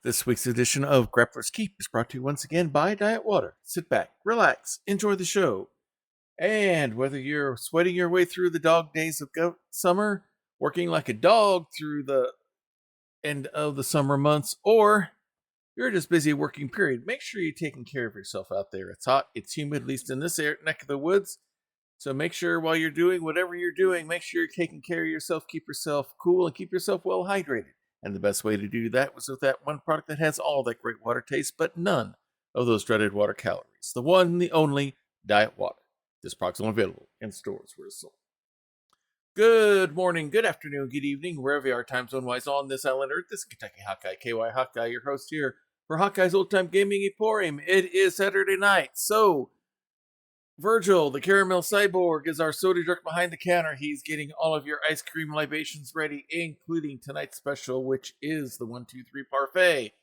This week's edition of Grappler's Keep is brought to you once again by Diet Water. Sit back, relax, enjoy the show. And whether you're sweating your way through the dog days of summer, working like a dog through the end of the summer months, or you're just busy working period, make sure you're taking care of yourself out there. It's hot, it's humid, at least in this neck of the woods. So make sure while you're doing whatever you're doing, make sure you're taking care of yourself, keep yourself cool, and keep yourself well hydrated. And the best way to do that was with that one product that has all that great water taste, but none of those dreaded water calories. The one, the only, Diet Water. This product's only available in stores where it's sold. Good morning, good afternoon, good evening, wherever you are time zone-wise on this island Earth. This is Kentucky Hawkeye, KY Hawkeye, your host here for Hawkeye's Old Time Gaming Emporium. It is Saturday night, so Virgil, the caramel cyborg, is our soda jerk behind the counter. He's getting all of your ice cream libations ready, including tonight's special, which is the 1-2-3 parfait.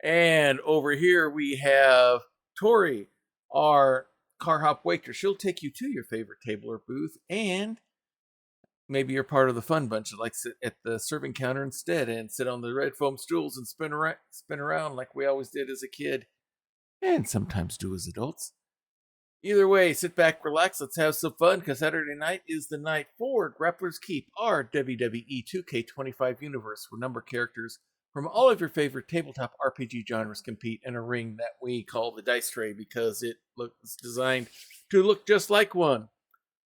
And over here we have Tori, our car hop waitress. She'll take you to your favorite table or booth, and maybe you're part of the fun bunch that likes to sit at the serving counter instead and sit on the red foam stools and spin around like we always did as a kid, and sometimes do as adults. Either way, sit back, relax, let's have some fun, because Saturday night is the night for Grappler's Keep, our WWE 2K25 universe, where number characters from all of your favorite tabletop RPG genres compete in a ring that we call the Dice Tray, because it's designed to look just like one.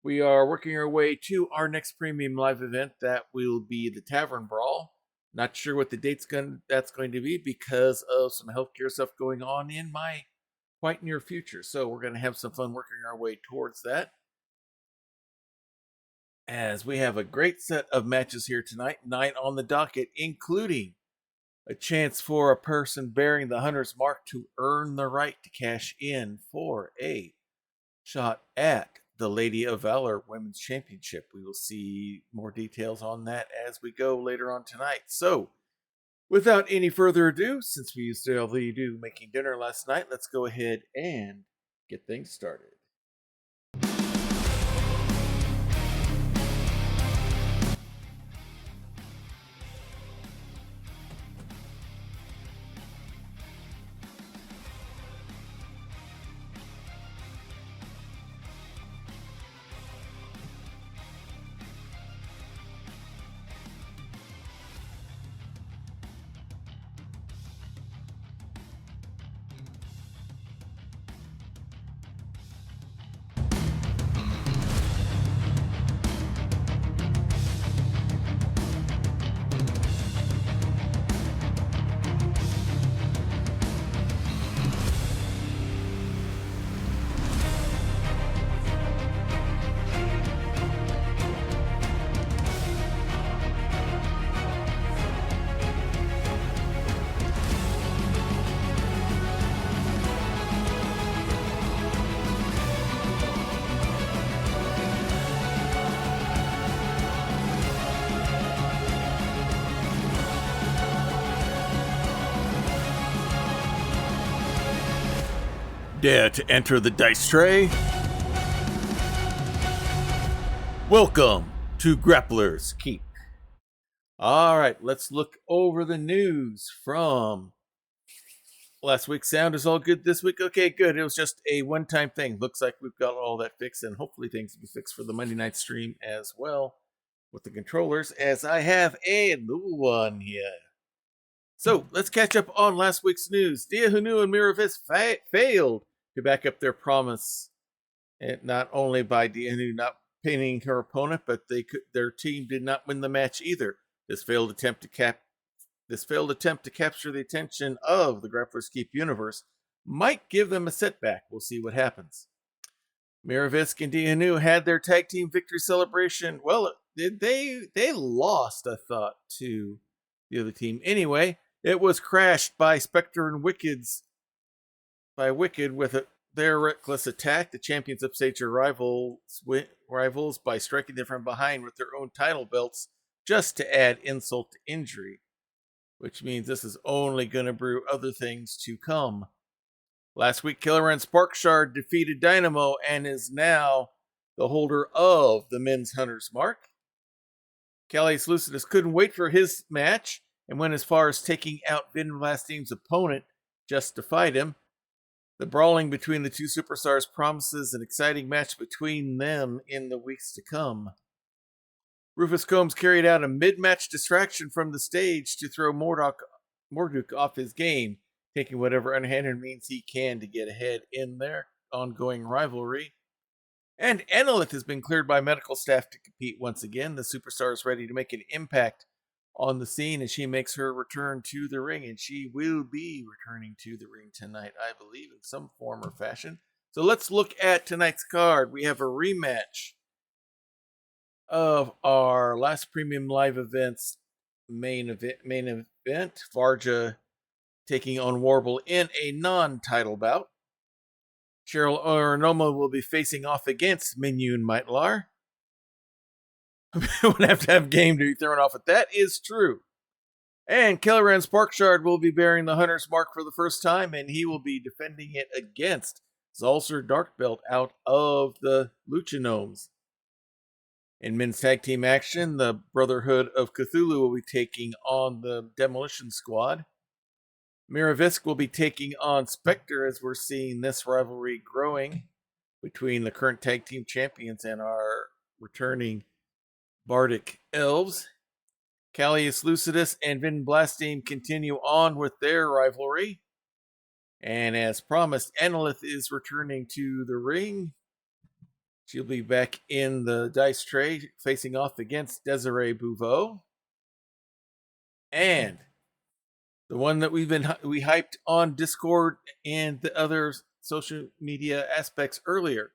We are working our way to our next premium live event. That will be the Tavern Brawl. Not sure what the date's that's going to be because of some healthcare stuff going on in my quite near future. So we're going to have some fun working our way towards that, as we have a great set of matches here tonight, 9 on the docket, including a chance for a person bearing the Hunter's Mark to earn the right to cash in for a shot at the Lady of Valor Women's Championship. We will see more details on that as we go later on tonight. So without any further ado, since we used to do making dinner last night, let's go ahead and get things started. Dare to enter the Dice Tray? Welcome to Grappler's Keep. Alright, let's look over the news from last week's. Sound is all good this week? Okay, good. It was just a one-time thing. Looks like we've got all that fixed, and hopefully things will be fixed for the Monday night stream as well with the controllers, as I have a new one here. So, let's catch up on last week's news. Diahunu and Miravis failed to back up their promise, and not only by Diahunu not pinning her opponent, but their team did not win the match either. This failed attempt to capture the attention of the Grappler's Keep universe might give them a setback. We'll see what happens. Miravisk and Diahunu had their tag team victory celebration. Well, they lost, I thought, to the other team. Anyway, it was crashed by Spectre and Wicked with their reckless attack. The champions upstage their rivals by striking them from behind with their own title belts, just to add insult to injury, which means this is only going to brew other things to come. Last week, Killer and Sparkshard defeated Dynamo and is now the holder of the men's Hunter's Mark. Callius Lucidus couldn't wait for his match and went as far as taking out Vin Blasting's opponent just to fight him. The brawling between the two superstars promises an exciting match between them in the weeks to come. Rufus Combs carried out a mid-match distraction from the stage to throw Marduk off his game, taking whatever unhanded means he can to get ahead in their ongoing rivalry. And Annalith has been cleared by medical staff to compete once again. The superstar is ready to make an impact on the scene as she makes her return to the ring, and she will be returning to the ring tonight, I believe, in some form or fashion. So let's look at tonight's card. We have a rematch of our last Premium Live event's main event. Varja taking on Warble in a non-title bout. Cheryl Oronoma will be facing off against Minyun Maitlar. Would have to have game to be thrown off, but that is true. And Kelleran Sparkshard will be bearing the Hunter's Mark for the first time, and he will be defending it against Zalcer Darkbelt out of the Luchanomes. In men's tag team action, the Brotherhood of Cthulhu will be taking on the Demolition Squad. Miravisk will be taking on Spectre, as we're seeing this rivalry growing between the current tag team champions and our returning Bardic Elves. Callius Lucidus and Vin Blasting continue on with their rivalry. And as promised, Annalith is returning to the ring. She'll be back in the dice tray facing off against Desiree Bouveau. And the one that we hyped on Discord and the other social media aspects earlier.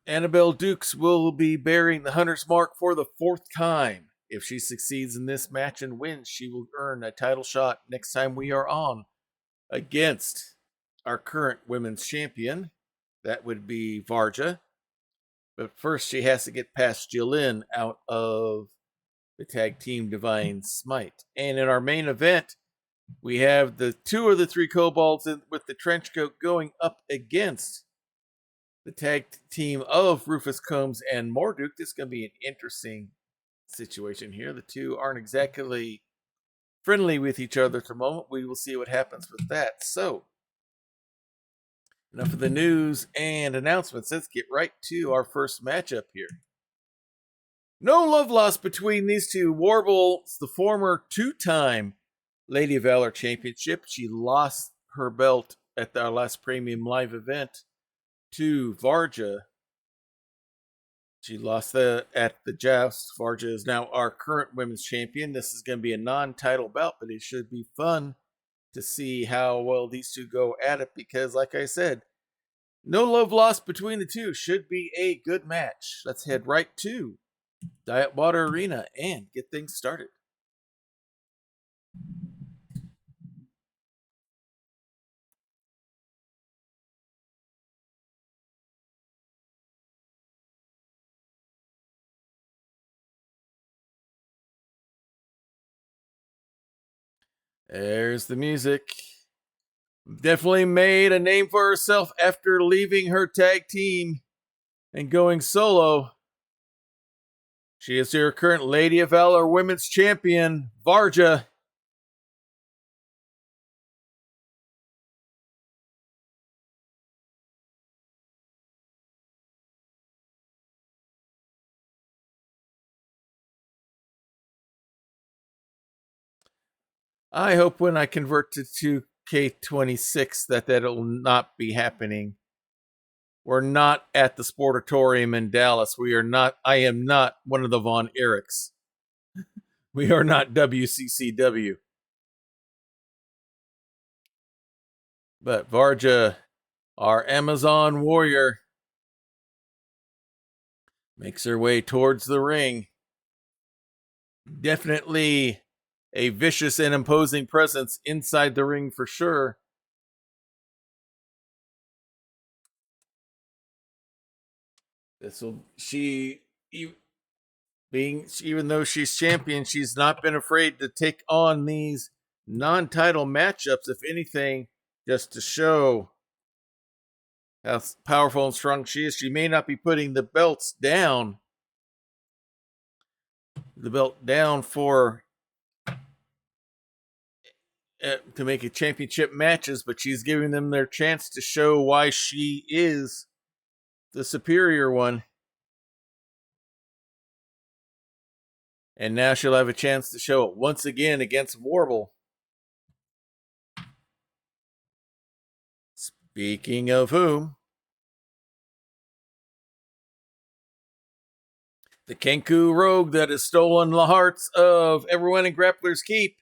Annabelle Dukes will be bearing the Hunter's Mark for the 4th time. If she succeeds in this match and wins, she will earn a title shot next time we are on against our current women's champion. That would be Varja. But first, she has to get past Jillynn out of the tag team Divine Smite. And in our main event, we have the 2 of the 3 kobolds with the trench coat going up against the tag team of Rufus Combs and Marduk. This is going to be an interesting situation here. The two aren't exactly friendly with each other at the moment. We will see what happens with that. So, enough of the news and announcements. Let's get right to our first matchup here. No love lost between these two. Warble's the former 2-time Lady of Valor Championship. She lost her belt at our last Premium Live event to Varja. She lost at the joust. Varja is now our current women's champion. This is going to be a non-title bout, but it should be fun to see how well these two go at it because, like I said, no love lost between the two. Should be a good match. Let's head right to Diet Water Arena and get things started. There's the music. Definitely made a name for herself after leaving her tag team and going solo. She is your current Lady of Valor Women's Champion, Varja. I hope when I convert to 2K26 that'll not be happening. We're not at the Sportatorium in Dallas. I am not one of the Von Erichs. We are not WCCW. But Varja, our Amazon warrior, makes her way towards the ring. Definitely a vicious and imposing presence inside the ring for sure. Even though she's champion, she's not been afraid to take on these non-title matchups, if anything, just to show how powerful and strong she is. She may not be putting the belt down for to make it championship matches, but she's giving them their chance to show why she is the superior one. And now she'll have a chance to show it once again against Warble. Speaking of whom, the Kenku rogue that has stolen the hearts of everyone in Grappler's Keep.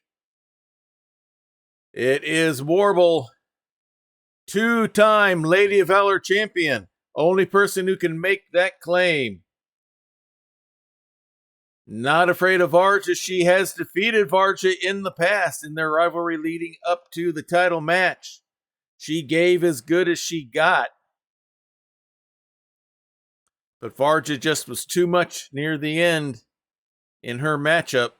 It is Warble, 2-time Lady of Valor champion. Only person who can make that claim. Not afraid of Varja. She has defeated Varja in the past in their rivalry leading up to the title match. She gave as good as she got. But Varja just was too much near the end in her matchup.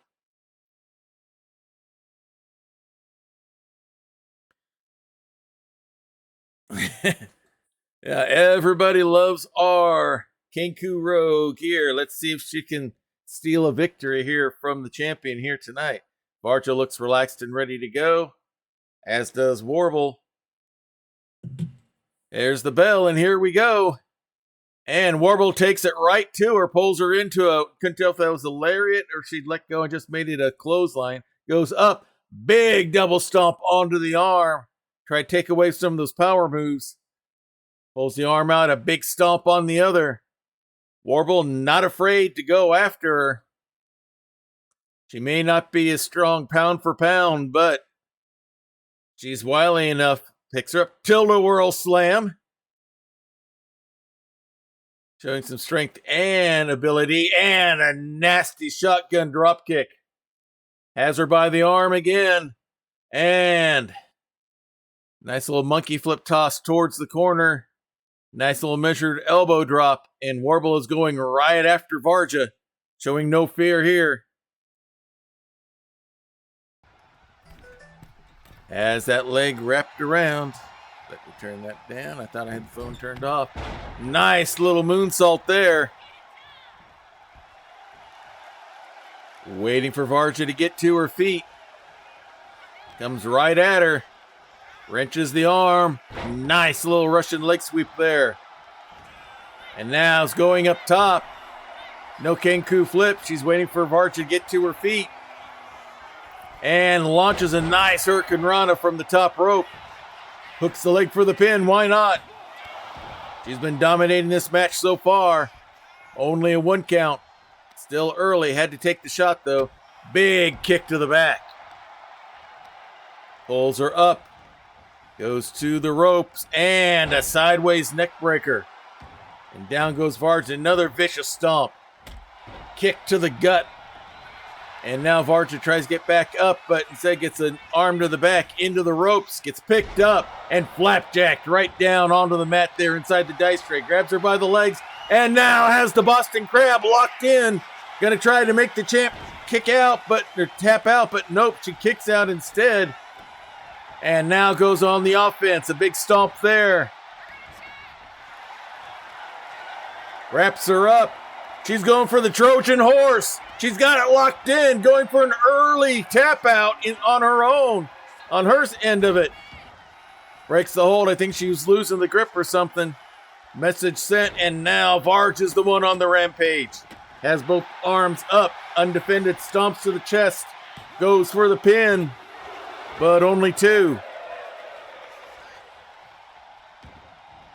Yeah, everybody loves our Kenku Rogue here. Let's see if she can steal a victory here from the champion here tonight. Varja looks relaxed and ready to go, as does Warble. There's the bell, and here we go. And Warble takes it right to her, pulls her into a, couldn't tell if that was a lariat or she'd let go and just made it a clothesline. Goes up, big double stomp onto the arm. Try to take away some of those power moves. Pulls the arm out, a big stomp on the other. Warble not afraid to go after her. She may not be as strong pound for pound, but she's wily enough. Picks her up, tilt-a-whirl slam. Showing some strength and ability, and a nasty shotgun dropkick. Has her by the arm again. And nice little monkey flip toss towards the corner. Nice little measured elbow drop. And Warble is going right after Varja. Showing no fear here. Has that leg wrapped around. Let me turn that down. I thought I had the phone turned off. Nice little moonsault there. Waiting for Varja to get to her feet. Comes right at her. Wrenches the arm. Nice little Russian leg sweep there. And now it's going up top. No Kenku flip. She's waiting for Varja to get to her feet. And launches a nice Hurricane Rana from the top rope. Hooks the leg for the pin. Why not? She's been dominating this match so far. Only a 1 count. Still early. Had to take the shot, though. Big kick to the back. Pulls her up. Goes to the ropes. And a sideways neck breaker. And down goes Varja. Another vicious stomp. Kick to the gut. And now Varja tries to get back up, but instead gets an arm to the back, into the ropes, gets picked up, and flapjacked right down onto the mat there inside the dice tray. Grabs her by the legs, and now has the Boston Crab locked in. Gonna try to make the champ kick out, or tap out, but nope, she kicks out instead. And now goes on the offense, a big stomp there. Wraps her up. She's going for the Trojan horse. She's got it locked in, going for an early tap out on her own, on her end of it. Breaks the hold. I think she was losing the grip or something. Message sent, and now Varj is the one on the rampage. Has both arms up, undefended, stomps to the chest, goes for the pin, but only 2.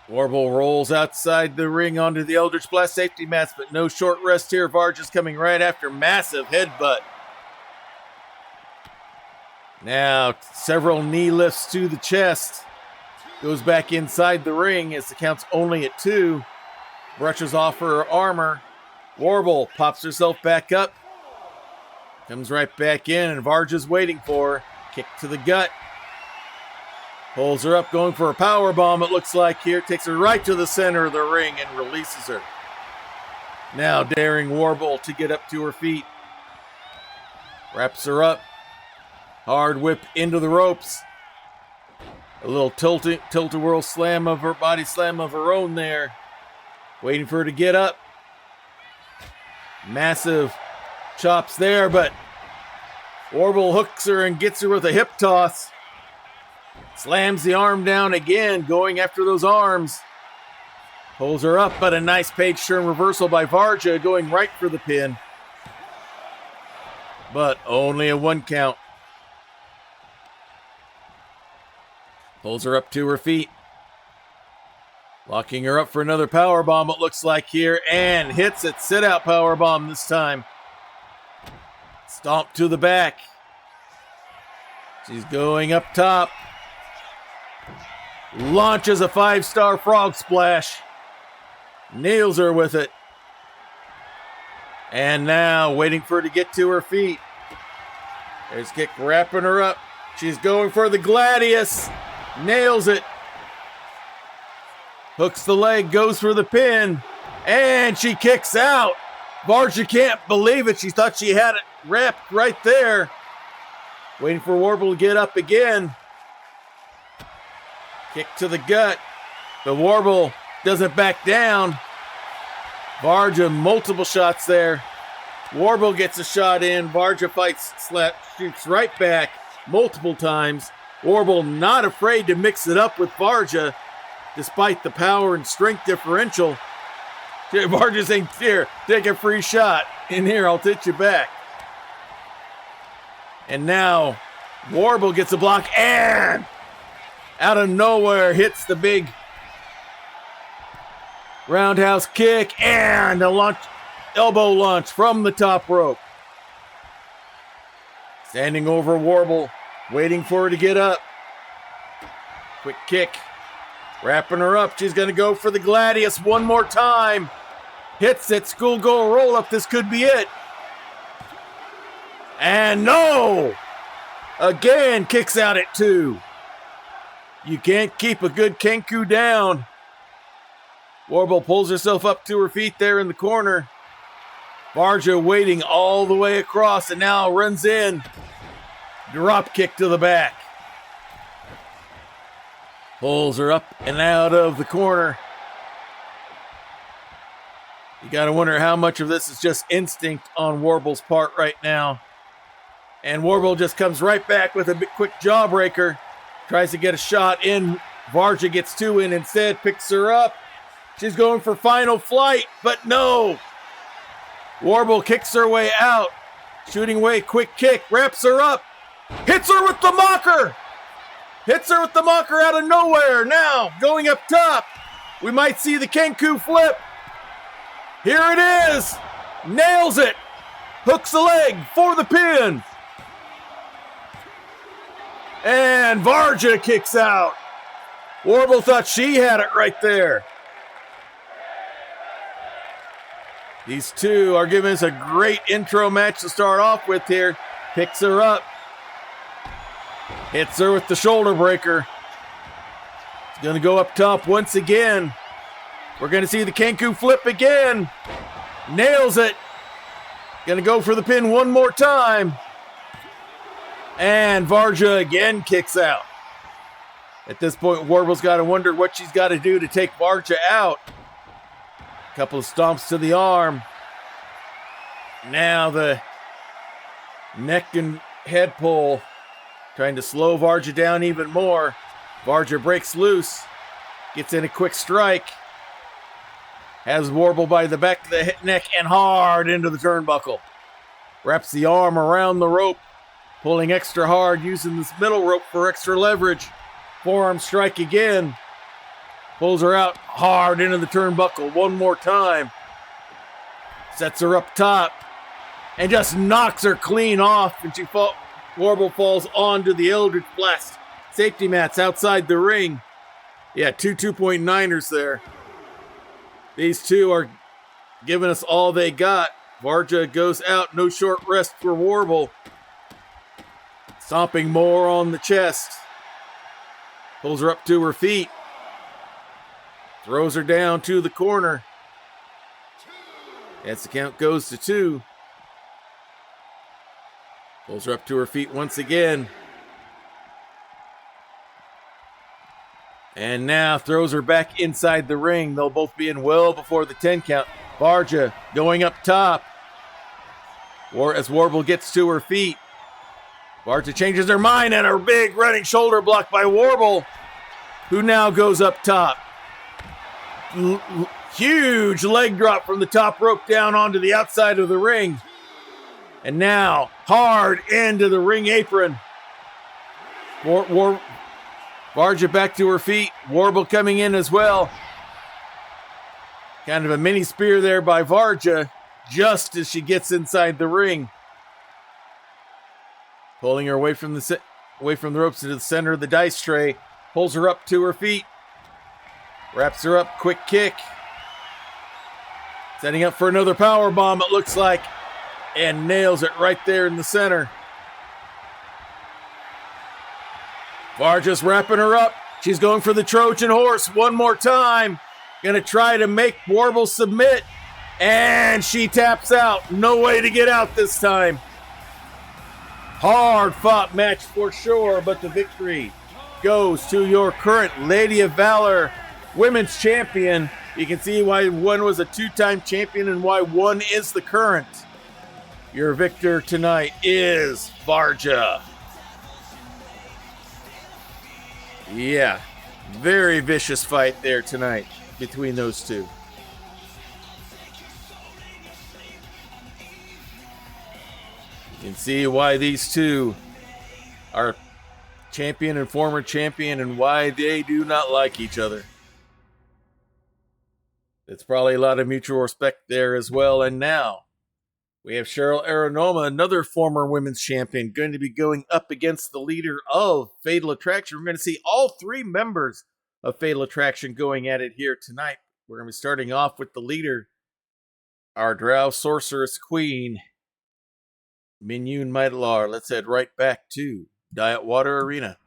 Warble rolls outside the ring onto the Eldritch Blast safety mats, but no short rest here. Varj is coming right after. Massive headbutt. Now, several knee lifts to the chest. Goes back inside the ring as the count's only at 2. Brushes off her armor. Warble pops herself back up. Comes right back in, and Varj is waiting for her. Kick to the gut. Pulls her up, going for a power bomb, it looks like here. Takes her right to the center of the ring and releases her. Now daring Warble to get up to her feet. Wraps her up. Hard whip into the ropes. A little tilt-a-whirl slam of her, body slam of her own there. Waiting for her to get up. Massive chops there, but Warble hooks her and gets her with a hip toss. Slams the arm down again, going after those arms. Pulls her up, but a nice page turn reversal by Varja, going right for the pin. But only a 1 count. Pulls her up to her feet. Locking her up for another powerbomb, it looks like here, and hits it. Sit-out powerbomb this time. Stomp to the back. She's going up top. Launches a 5-star frog splash. Nails her with it. And now waiting for her to get to her feet. There's Kick wrapping her up. She's going for the Gladius. Nails it. Hooks the leg, goes for the pin. And she kicks out. Varja can't believe it. She thought she had it wrapped right there. Waiting for Warble to get up again. Kick to the gut. The Warble doesn't back down. Varja, multiple shots there. Warble gets a shot in. Varja fights, shoots right back multiple times. Warble not afraid to mix it up with Varja, despite the power and strength differential. Varja's saying, here, take a free shot. In here, I'll hit you back. And now, Warble gets a block and out of nowhere hits the big roundhouse kick and a launch, elbow launch from the top rope. Standing over Warble, waiting for her to get up. Quick kick. Wrapping her up. She's going to go for the Gladius one more time. Hits it. Schoolgirl roll up. This could be it. And no! Again, kicks out at 2. You can't keep a good Kenku down. Warble pulls herself up to her feet there in the corner. Varja waiting all the way across and now runs in. Drop kick to the back. Pulls her up and out of the corner. You got to wonder how much of this is just instinct on Warble's part right now. And Warble just comes right back with a quick jawbreaker. Tries to get a shot in. Varja gets 2 in instead, picks her up. She's going for final flight, but no. Warble kicks her way out. Shooting away, quick kick, wraps her up. Hits her with the mocker. Hits her with the mocker out of nowhere. Now, going up top. We might see the Kenku flip. Here it is. Nails it. Hooks the leg for the pin. And Varja kicks out. Warble thought she had it right there. These two are giving us a great intro match to start off with here. Picks her up. Hits her with the shoulder breaker. It's going to go up top once again. We're going to see the Kenku flip again. Nails it. Going to go for the pin one more time. And Varja again kicks out. At this point, Warble's got to wonder what she's got to do to take Varja out. A couple of stomps to the arm. Now the neck and head pull. Trying to slow Varja down even more. Varja breaks loose. Gets in a quick strike. Has Warble by the back of the neck and hard into the turnbuckle. Wraps the arm around the rope. Pulling extra hard, using this middle rope for extra leverage. Forearm strike again. Pulls her out hard into the turnbuckle one more time. Sets her up top. And just knocks her clean off. And Warble falls onto the Eldritch Blast safety mats outside the ring. Yeah, 2.9ers there. These two are giving us all they got. Varja goes out, no short rest for Warble. Stomping more on the chest. Pulls her up to her feet. Throws her down to the corner. As the count goes to 2. Pulls her up to her feet once again. And now throws her back inside the ring. They'll both be in well before the 10 count. Varja going up top. As Warble gets to her feet. Varja changes her mind and a big running shoulder block by Warble, who now goes up top. Huge leg drop from the top rope down onto the outside of the ring. And now hard into the ring apron. Varja back to her feet. Warble coming in as well. Kind of a mini spear there by Varja just as she gets inside the ring. Pulling her away from the ropes into the center of the dice tray. Pulls her up to her feet. Wraps her up. Quick kick. Setting up for another power bomb, it looks like. And nails it right there in the center. Varja's wrapping her up. She's going for the Trojan horse one more time. Gonna try to make Warble submit. And she taps out. No way to get out this time. Hard fought match for sure, but the victory goes to your current Lady of Valor Women's Champion. You can see why one was a two-time champion and why one is the current. Your victor tonight is Varja. Yeah, very vicious fight there tonight between those two. You can see why these two are champion and former champion and why they do not like each other. It's probably a lot of mutual respect there as well. And now we have Cheryl Aranoma, another former women's champion, going to be going up against the leader of Fatal Attraction. We're going to see all three members of Fatal Attraction going at it here tonight. We're going to be starting off with the leader, our Drow Sorceress Queen, Minyun Maidlar. Let's head right back to Diet Water Arena.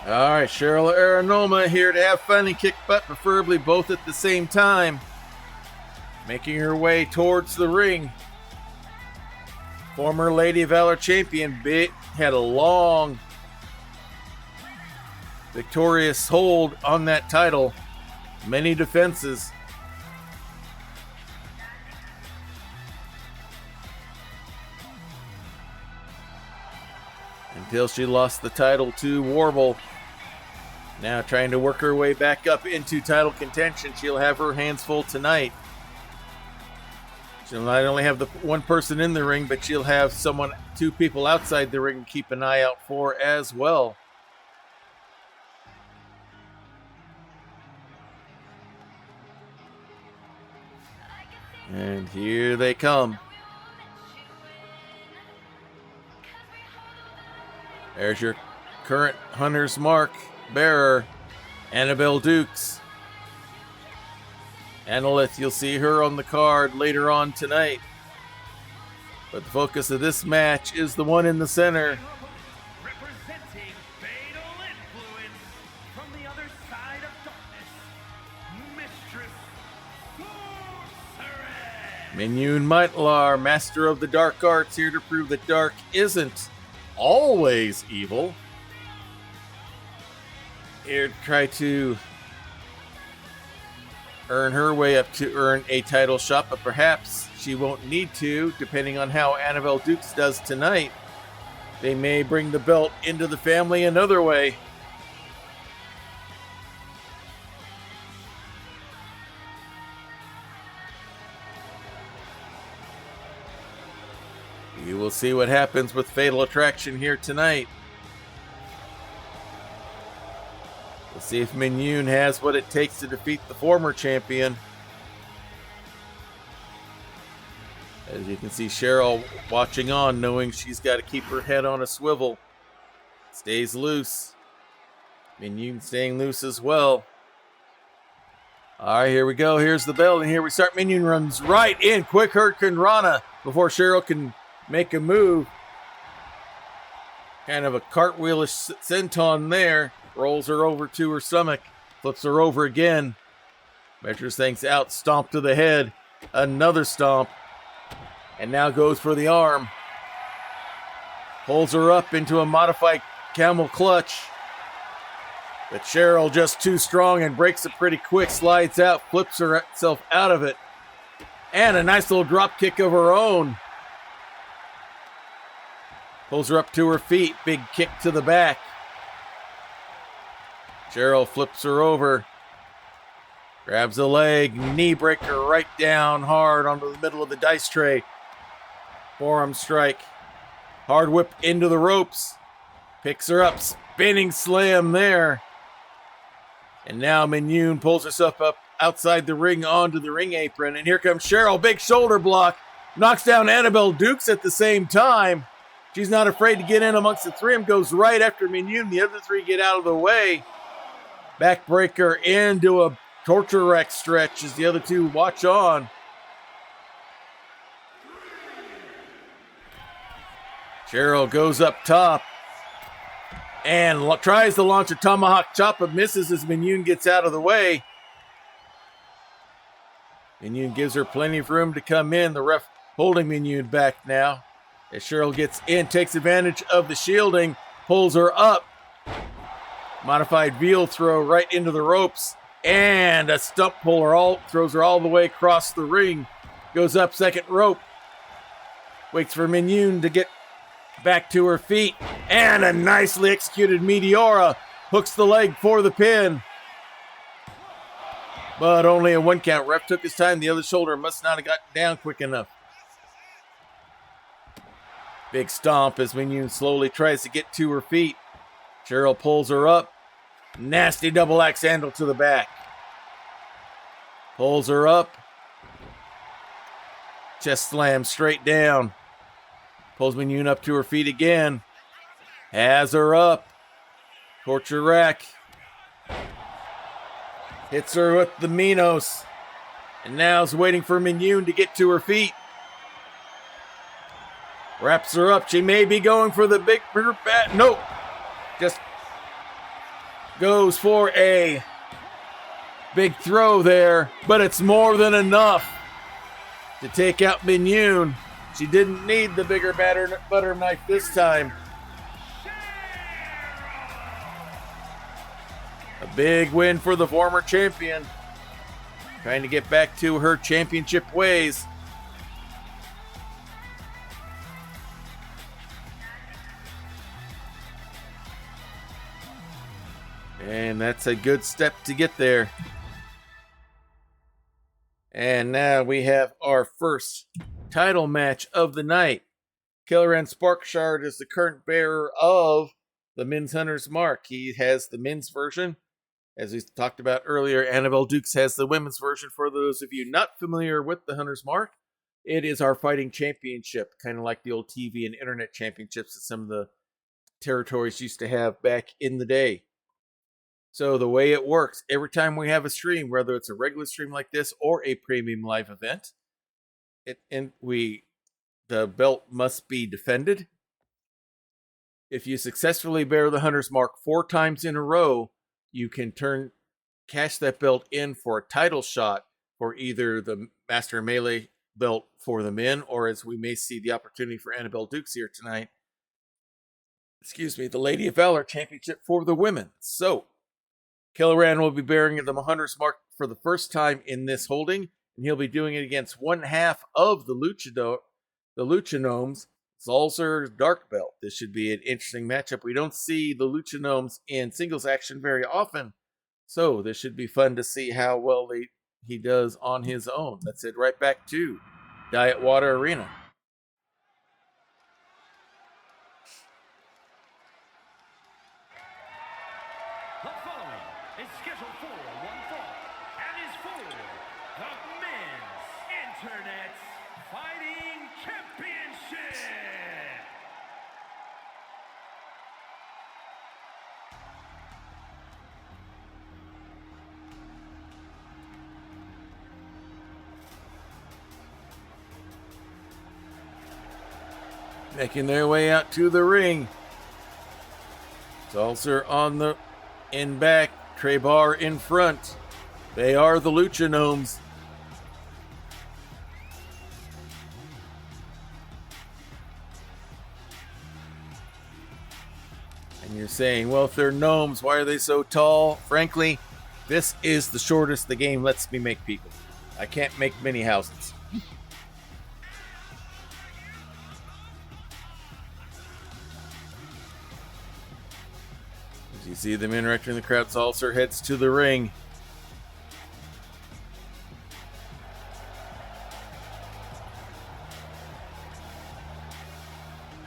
All right, Cheryl Aranoma here to have fun and kick butt, preferably both at the same time. Making her way towards the ring. Former Lady of Valor champion, had a long, victorious hold on that title. Many defenses. Until she lost the title to Warble. Now trying to work her way back up into title contention. She'll have her hands full tonight. She'll not only have the one person in the ring, but she'll have two people outside the ring to keep an eye out for as well. And here they come. There's your current Hunter's Mark bearer, Annabelle Dukes. Annalith, you'll see her on the card later on tonight. But the focus of this match is the one in the center. Representing Fatal Influence from the other side of darkness, Mistress Sorceress. Minyun Maidlar, master of the dark arts, here to prove that dark isn't always evil. Here to try to earn her way up to earn a title shot, but perhaps she won't need to, depending on how Annabelle Dukes does tonight. They may bring the belt into the family another way. You will see what happens with Fatal Attraction here tonight. We'll see if Minyun has what it takes to defeat the former champion. As you can see, Cheryl watching on, knowing she's got to keep her head on a swivel. Stays loose. Minyun staying loose as well. All right, here we go. Here's the bell, and here we start. Minyun runs right in. Quick Hurricane Rana before Cheryl can make a move. Kind of a cartwheelish senton there. rolls her over to her stomach, flips her over again, measures things out, stomp to the head, another stomp, and now goes for the arm. Pulls her up into a modified camel clutch. But Cheryl just too strong and breaks it pretty quick, slides out, flips herself out of it. And a nice little drop kick of her own. Pulls her up to her feet, big kick to the back. Cheryl flips her over. Grabs a leg, knee breaker right down hard onto the middle of the dice tray. Forearm strike. Hard whip into the ropes. Picks her up, spinning slam there. And now Mignon pulls herself up outside the ring onto the ring apron. And here comes Cheryl, big shoulder block. Knocks down Annabelle Dukes at the same time. She's not afraid to get in amongst the three of them. Goes right after Mignon. The other three get out of the way. Backbreaker into a torture rack stretch as the other two watch on. Cheryl goes up top and tries to launch a tomahawk chop, but misses as Mignon gets out of the way. Mignon gives her plenty of room to come in. The ref holding Mignon back now. As Cheryl gets in, takes advantage of the shielding, pulls her up. Modified veal throw right into the ropes. And a stump puller throws her all the way across the ring. Goes up second rope. Waits for Mignon to get back to her feet, and a nicely executed Meteora hooks the leg for the pin. But only a 1 count. Ref took his time. The other shoulder must not have gotten down quick enough. Big stomp as Mignon slowly tries to get to her feet. Cheryl pulls her up. Nasty double axe handle to the back. Pulls her up. Chest slam straight down. Pulls Mignon up to her feet again. Has her up. Torture rack. Hits her with the Minos. And now is waiting for Mignon to get to her feet. Wraps her up. She may be going for the big bat. Nope. Just goes for a big throw there. But it's more than enough to take out Mignon. She didn't need the bigger butter knife this time. A big win for the former champion. Trying to get back to her championship ways. And that's a good step to get there. And now we have our first title match of the night. Kelleran Sparkshard is the current bearer of the Men's Hunter's Mark. He has the men's version. As we talked about earlier, Annabelle Dukes has the women's version. For those of you not familiar with the Hunter's Mark, it is our fighting championship, kind of like the old TV and internet championships that some of the territories used to have back in the day. So the way it works, every time we have a stream, whether it's a regular stream like this or a premium live event, the belt must be defended. If you successfully bear the Hunter's Mark 4 times in a row, you can cash that belt in for a title shot for either the Master Melee belt for the men, or as we may see the opportunity for Annabelle Dukes here tonight, the Lady of Valor Championship for the women. So, Kelleran will be bearing the Hunter's Mark for the first time in this holding, and he'll be doing it against one half of the Luchanomes, Zalzer's Dark Belt. This should be an interesting matchup. We don't see the Luchanomes in singles action very often, so this should be fun to see how well he does on his own. Let's head right back to Diet Water Arena. The following is scheduled for one fall and is for the Men's Internet Fighting Championship. Making their way out to the ring. Zalzer on the in back, Trey Barr in front. They are the Lucha Gnomes. And you're saying, well, if they're gnomes, why are they so tall? Frankly, this is the shortest the game lets me make people. I can't make many houses. As you see them interacting in the crowd, Salzer heads to the ring.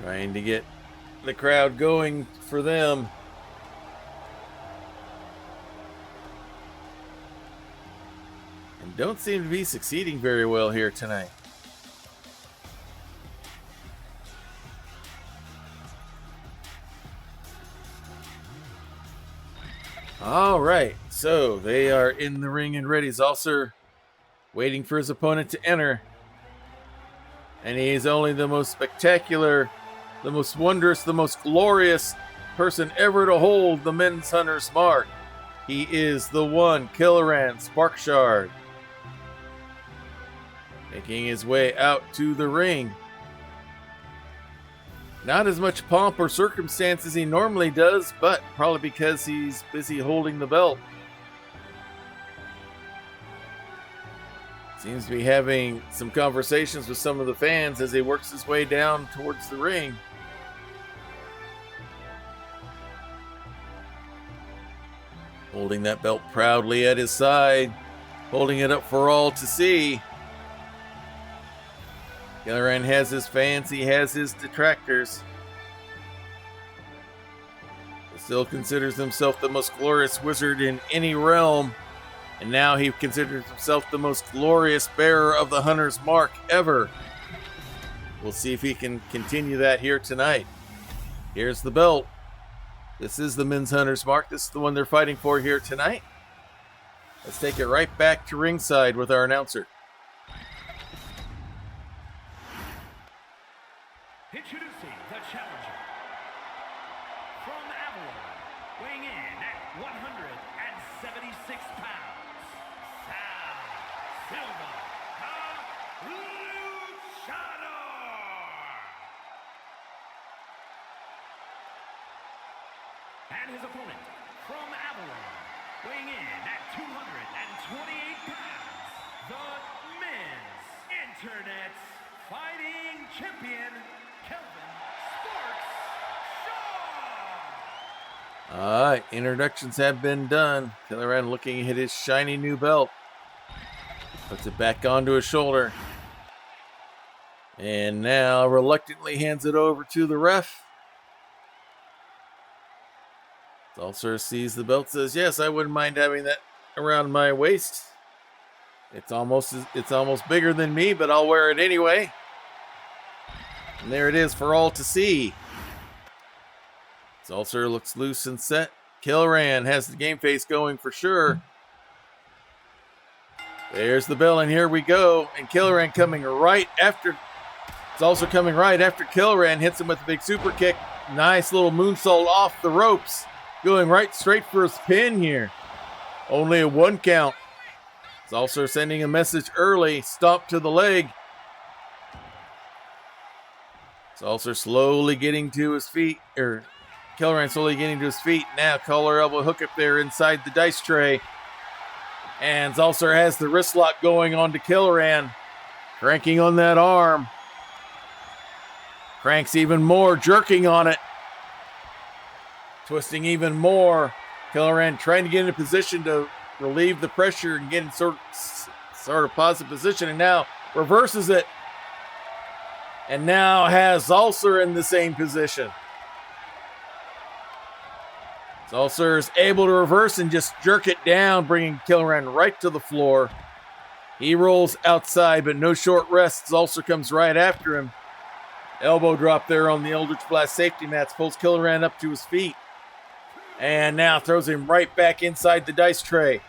Trying to get the crowd going for them. And don't seem to be succeeding very well here tonight. All right, so they are in the ring and ready. Salzer waiting for his opponent to enter. And he is only the most spectacular, the most wondrous, the most glorious person ever to hold the men's hunter's mark. He is the one, Killaran Sparkshard, making his way out to the ring. Not as much pomp or circumstance as he normally does, but probably because he's busy holding the belt. Seems to be having some conversations with some of the fans as he works his way down towards the ring. Holding that belt proudly at his side, holding it up for all to see. Killaran has his fans, he has his detractors. He still considers himself the most glorious wizard in any realm, and now he considers himself the most glorious bearer of the hunter's mark ever. We'll see if he can continue that here tonight. Here's the belt. This is the men's hunter's mark. This is the one they're fighting for here tonight. Let's take it right back to ringside with our announcer. Introducing the challenger from Avalon, weighing in at 176 pounds, Sal Silva, the Luchador. And his opponent from Avalon, weighing in at 228 pounds, the men's internet's fighting champion, Alright, introductions have been done. Killaran looking at his shiny new belt. Puts it back onto his shoulder. And now reluctantly hands it over to the ref. Salzer sees the belt, says, yes, I wouldn't mind having that around my waist. It's almost bigger than me, but I'll wear it anyway. And there it is for all to see. Salzer looks loose and set. Killaran has the game face going for sure. There's the bell, and here we go. And Killaran coming right after. Salzer coming right after Killaran hits him with a big super kick. Nice little moonsault off the ropes. Going right straight for his pin here. Only a 1 count. Salzer sending a message early. Stomp to the leg. Salzer slowly getting to his feet. Killaran slowly getting to his feet. Now collar elbow hook up there inside the dice tray. And Salzer has the wrist lock going on to Killaran. Cranking on that arm. Cranks even more, jerking on it. Twisting even more. Killaran trying to get in a position to relieve the pressure and get in sort of positive position. And now reverses it. And now has Salzer in the same position. Salzer is able to reverse and just jerk it down, bringing Killaran right to the floor. He rolls outside, but no short rest. Salzer comes right after him. Elbow drop there on the Eldritch Blast safety mats, pulls Killaran up to his feet. And now throws him right back inside the dice tray.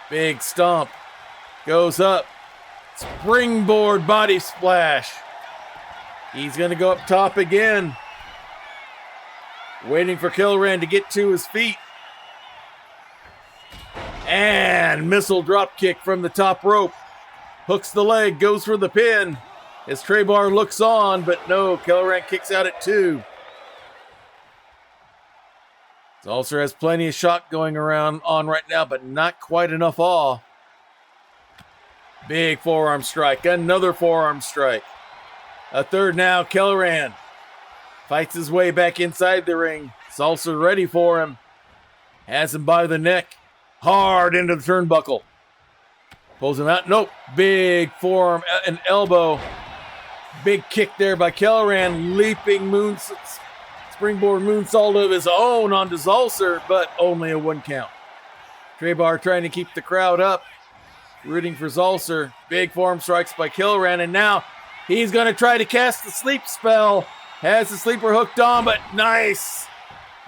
Big stomp. Goes up. Springboard body splash. He's going to go up top again. Waiting for Killoran to get to his feet. And missile drop kick from the top rope. Hooks the leg, goes for the pin. As Traybar looks on, but no, Killoran kicks out at 2. Zalcer has plenty of shot going around on right now, but not quite enough awe. Big forearm strike, another forearm strike. A third now, Killoran fights his way back inside the ring. Zalcer ready for him. Has him by the neck. Hard into the turnbuckle. Pulls him out. Nope. Big forearm and elbow. Big kick there by Killoran. Leaping springboard moonsault of his own onto Zalcer, but only a 1 count. Traybar trying to keep the crowd up. Rooting for Zalcer. Big forearm strikes by Killoran, and now he's going to try to cast the sleep spell. Has the sleeper hooked on, but nice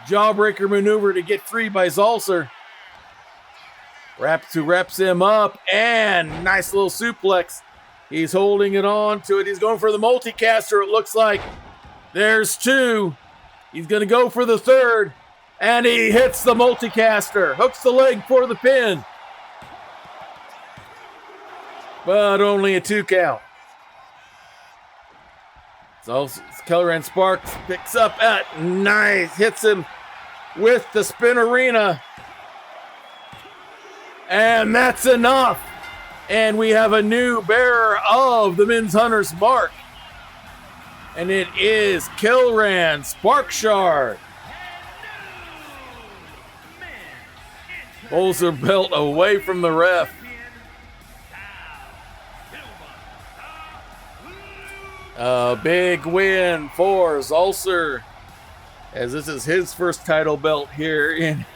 jawbreaker maneuver to get free by Zalcer. Wraps him up, and nice little suplex. He's holding it on to it. He's going for the multicaster, it looks like. There's 2. He's going to go for the 3rd, and he hits the multicaster. Hooks the leg for the pin. But only a 2 count. So Killoran Sparks picks up at nice. Hits him with the spin arena. And that's enough. And we have a new bearer of the Men's Hunter's mark. And it is Killoran Sparkshard. Pulls her belt away from the ref. A big win for Zalcer, as this is his first title belt here in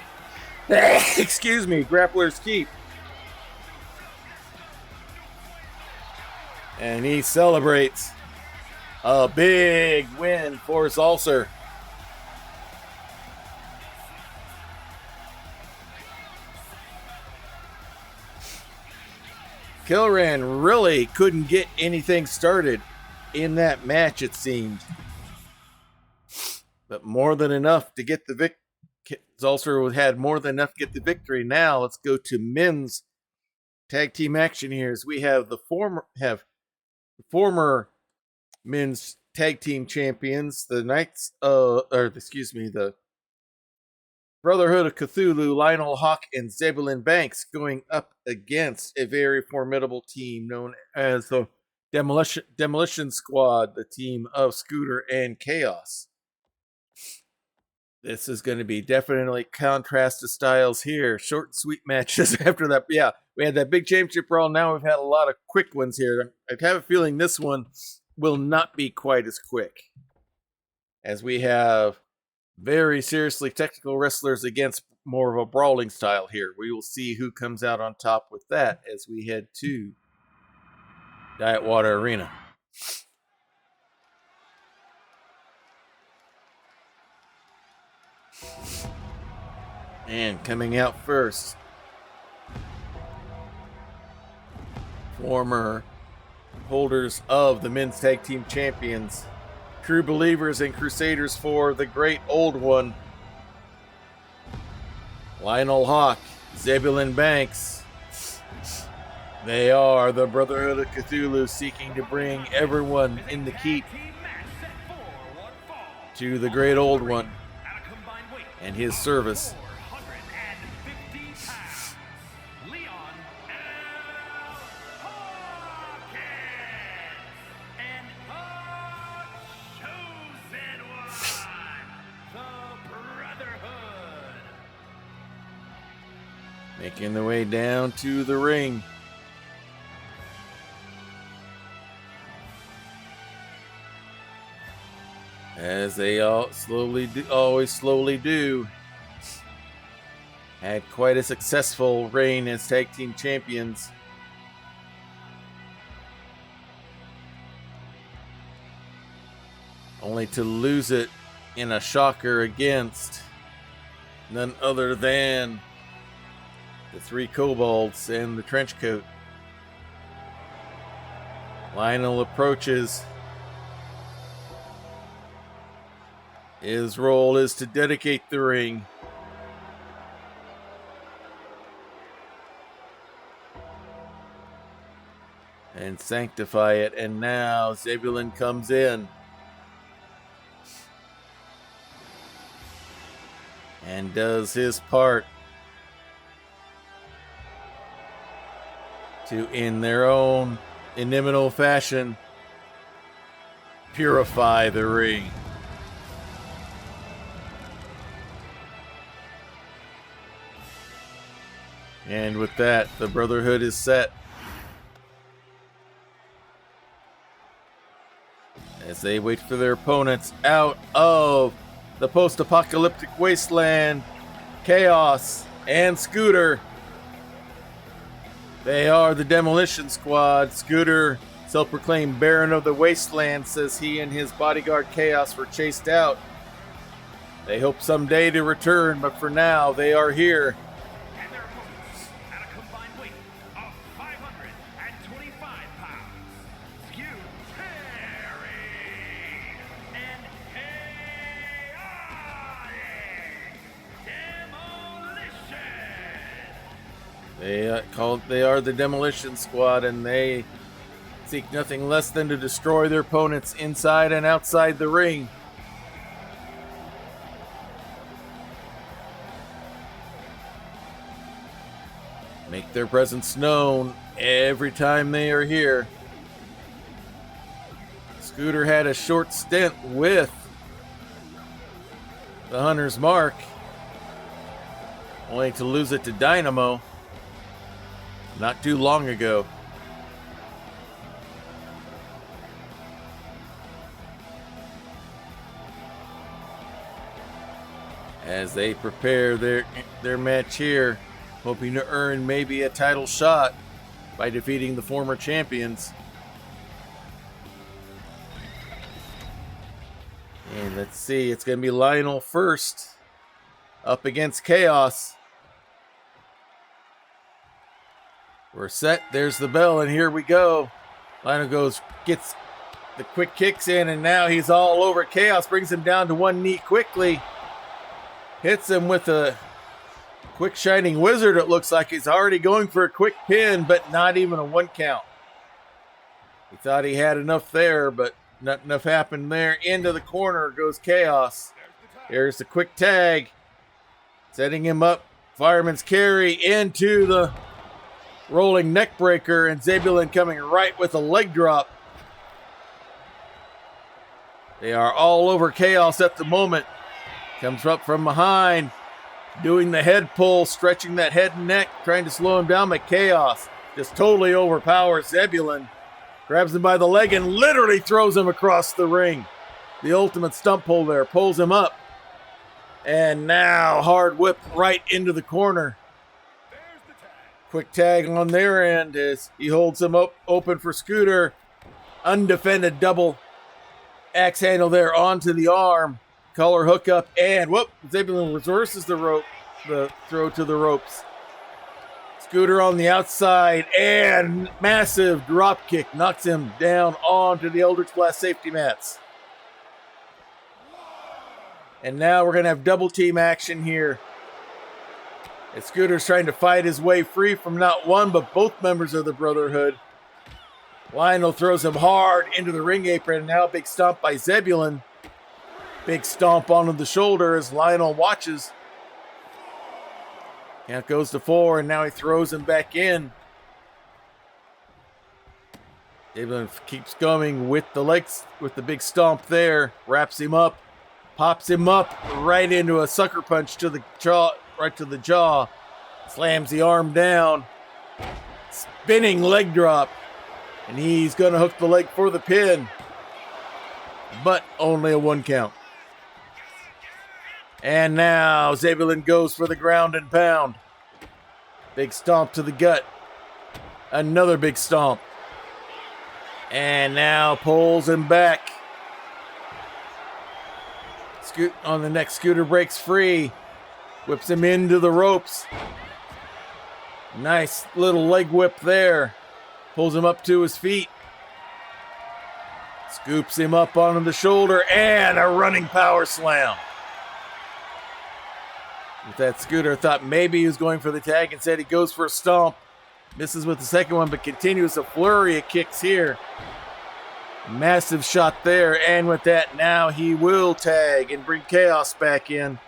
Grappler's Keep. And he celebrates a big win for Zalcer. Killoran really couldn't get anything started in that match, it seemed. But more than enough to get the victory. Zalcer had more than enough to get the victory. Now let's go to men's tag team action here, as we have the former men's tag team champions, the the Brotherhood of Cthulhu, Lionel Hawk and Zebulon Banks, going up against a very formidable team known as the Demolition Squad, the team of Scooter and Chaos. This is going to be definitely contrast to styles here. Short and sweet matches after that. Yeah, we had that big championship brawl. Now we've had a lot of quick ones here. I have a feeling this one will not be quite as quick, as we have very seriously technical wrestlers against more of a brawling style here. We will see who comes out on top with that as we head to Diet Water Arena. And coming out first, former holders of the men's tag team champions, true believers and crusaders for the great old one, Lionel Hawk, Zebulon Banks. They are the Brotherhood of Cthulhu, seeking to bring everyone in the keep to the great old one and his service. Making their way down to the ring. As they always slowly do. Had quite a successful reign as tag team champions. Only to lose it in a shocker against none other than the three kobolds and the trench coat. Lionel approaches. His role is to dedicate the ring. And sanctify it. And now Jillynn comes in. And does his part to, in their own inimitable fashion, purify the ring. And with that, the Brotherhood is set. As they wait for their opponents out of the post-apocalyptic wasteland, Chaos and Scooter. They are the Demolition Squad. Scooter, self-proclaimed Baron of the Wasteland, says he and his bodyguard Chaos were chased out. They hope someday to return, but for now, they are here. And their opponents at a combined weight of 525 pounds, Scooter and Demolition. They are the Demolition Squad, and they seek nothing less than to destroy their opponents inside and outside the ring. Make their presence known every time they are here. Scooter had a short stint with the Hunter's Mark, only to lose it to Dynamo not too long ago. As they prepare their match here, hoping to earn maybe a title shot by defeating the former champions. And let's see, it's going to be Lionel first up against Chaos. We're set. There's the bell, and here we go. Lionel gets the quick kicks in, and now he's all over Chaos. Brings him down to one knee quickly. Hits him with a quick shining wizard. It looks like he's already going for a quick pin, but not even a 1 count. He thought he had enough there, but not enough happened there. Into the corner goes Chaos. Here's the quick tag. Setting him up. Fireman's carry into the rolling neck breaker, and Jillynn coming right with a leg drop. They are all over Chaos at the moment. Comes up from behind, doing the head pull, stretching that head and neck, trying to slow him down, but Chaos just totally overpowers Jillynn. Grabs him by the leg and literally throws him across the ring. The ultimate stump pull there, pulls him up. And now hard whip right into the corner. Quick tag on their end as he holds him open for Scooter. Undefended double axe handle there onto the arm. Collar hookup, and whoop, Jillynn reverses the throw to the ropes. Scooter on the outside, and massive drop kick knocks him down onto the Eldritch Blast safety mats. And now we're going to have double team action here. And Scooter's trying to fight his way free from not one, but both members of the Brotherhood. Lionel throws him hard into the ring apron, and now a big stomp by Jillynn. Big stomp onto the shoulder as Lionel watches. Count goes to 4, and now he throws him back in. Jillynn keeps going with the legs, with the big stomp there. Wraps him up, pops him up right into a sucker punch to the jaw, right to the jaw. Slams the arm down. Spinning leg drop. And he's going to hook the leg for the pin. But only a 1 count. And now Jillynn goes for the ground and pound. Big stomp to the gut. Another big stomp. And now pulls him back. Scoot on the neck. Scooter breaks free. Whips him into the ropes. Nice little leg whip there. Pulls him up to his feet. Scoops him up on the shoulder and a running power slam. With that, Scooter thought maybe he was going for the tag. Instead, he goes for a stomp. Misses with the second one, but continues a flurry of kicks here. Massive shot there, and with that, now he will tag and bring Chaos back in.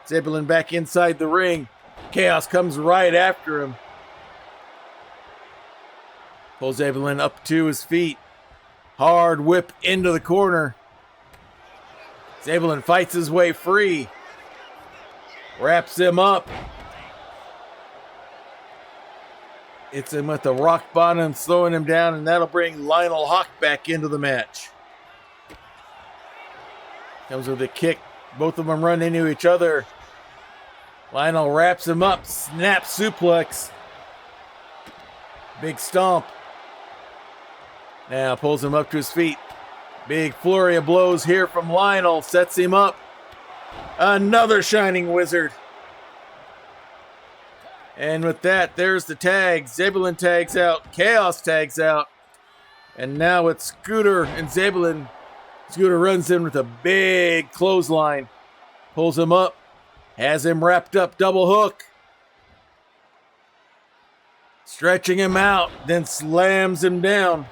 Zebulon back inside the ring. Chaos comes right after him. Pulls Zebulon up to his feet. Hard whip into the corner. Zebulon fights his way free. Wraps him up. Hits him with the rock bottom, slowing him down, and that'll bring Lionel Hawk back into the match. Comes with a kick. Both of them run into each other. Lionel wraps him up, snap suplex. Big stomp. Now pulls him up to his feet. Big flurry of blows here from Lionel, sets him up. Another Shining Wizard. And with that, there's the tag. Zebulon tags out. Chaos tags out. And now it's Scooter and Zebulon. Scooter runs in with a big clothesline. Pulls him up. Has him wrapped up. Double hook. Stretching him out. Then slams him down.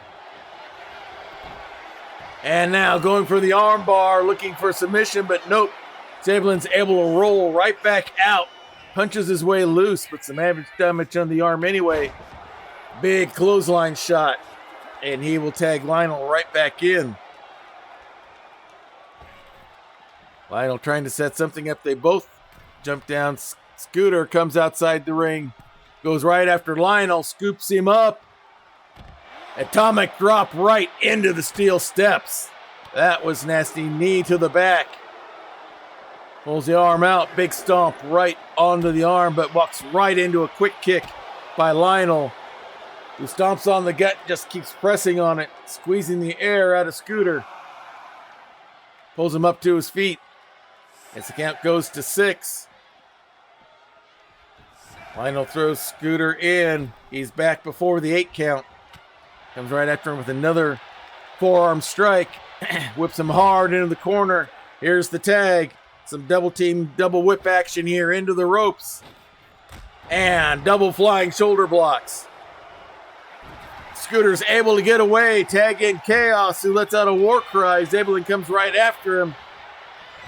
And now going for the arm bar. Looking for submission, but nope. Zebulon's able to roll right back out. Punches his way loose, but some damage on the arm anyway. Big clothesline shot. And he will tag Lionel right back in. Lionel trying to set something up. They both jump down. Scooter comes outside the ring. Goes right after Lionel. Scoops him up. Atomic drop right into the steel steps. That was nasty. Knee to the back. Pulls the arm out, big stomp right onto the arm, but walks right into a quick kick by Lionel, who stomps on the gut, just keeps pressing on it, squeezing the air out of Scooter. Pulls him up to his feet. As the count goes to 6. Lionel throws Scooter in. He's back before the 8 count. Comes right after him with another forearm strike. Whips him hard into the corner. Here's the tag. Some double team, double whip action here into the ropes. And double flying shoulder blocks. Scooter's able to get away. Tag in Chaos, who lets out a war cry. Zebulon comes right after him.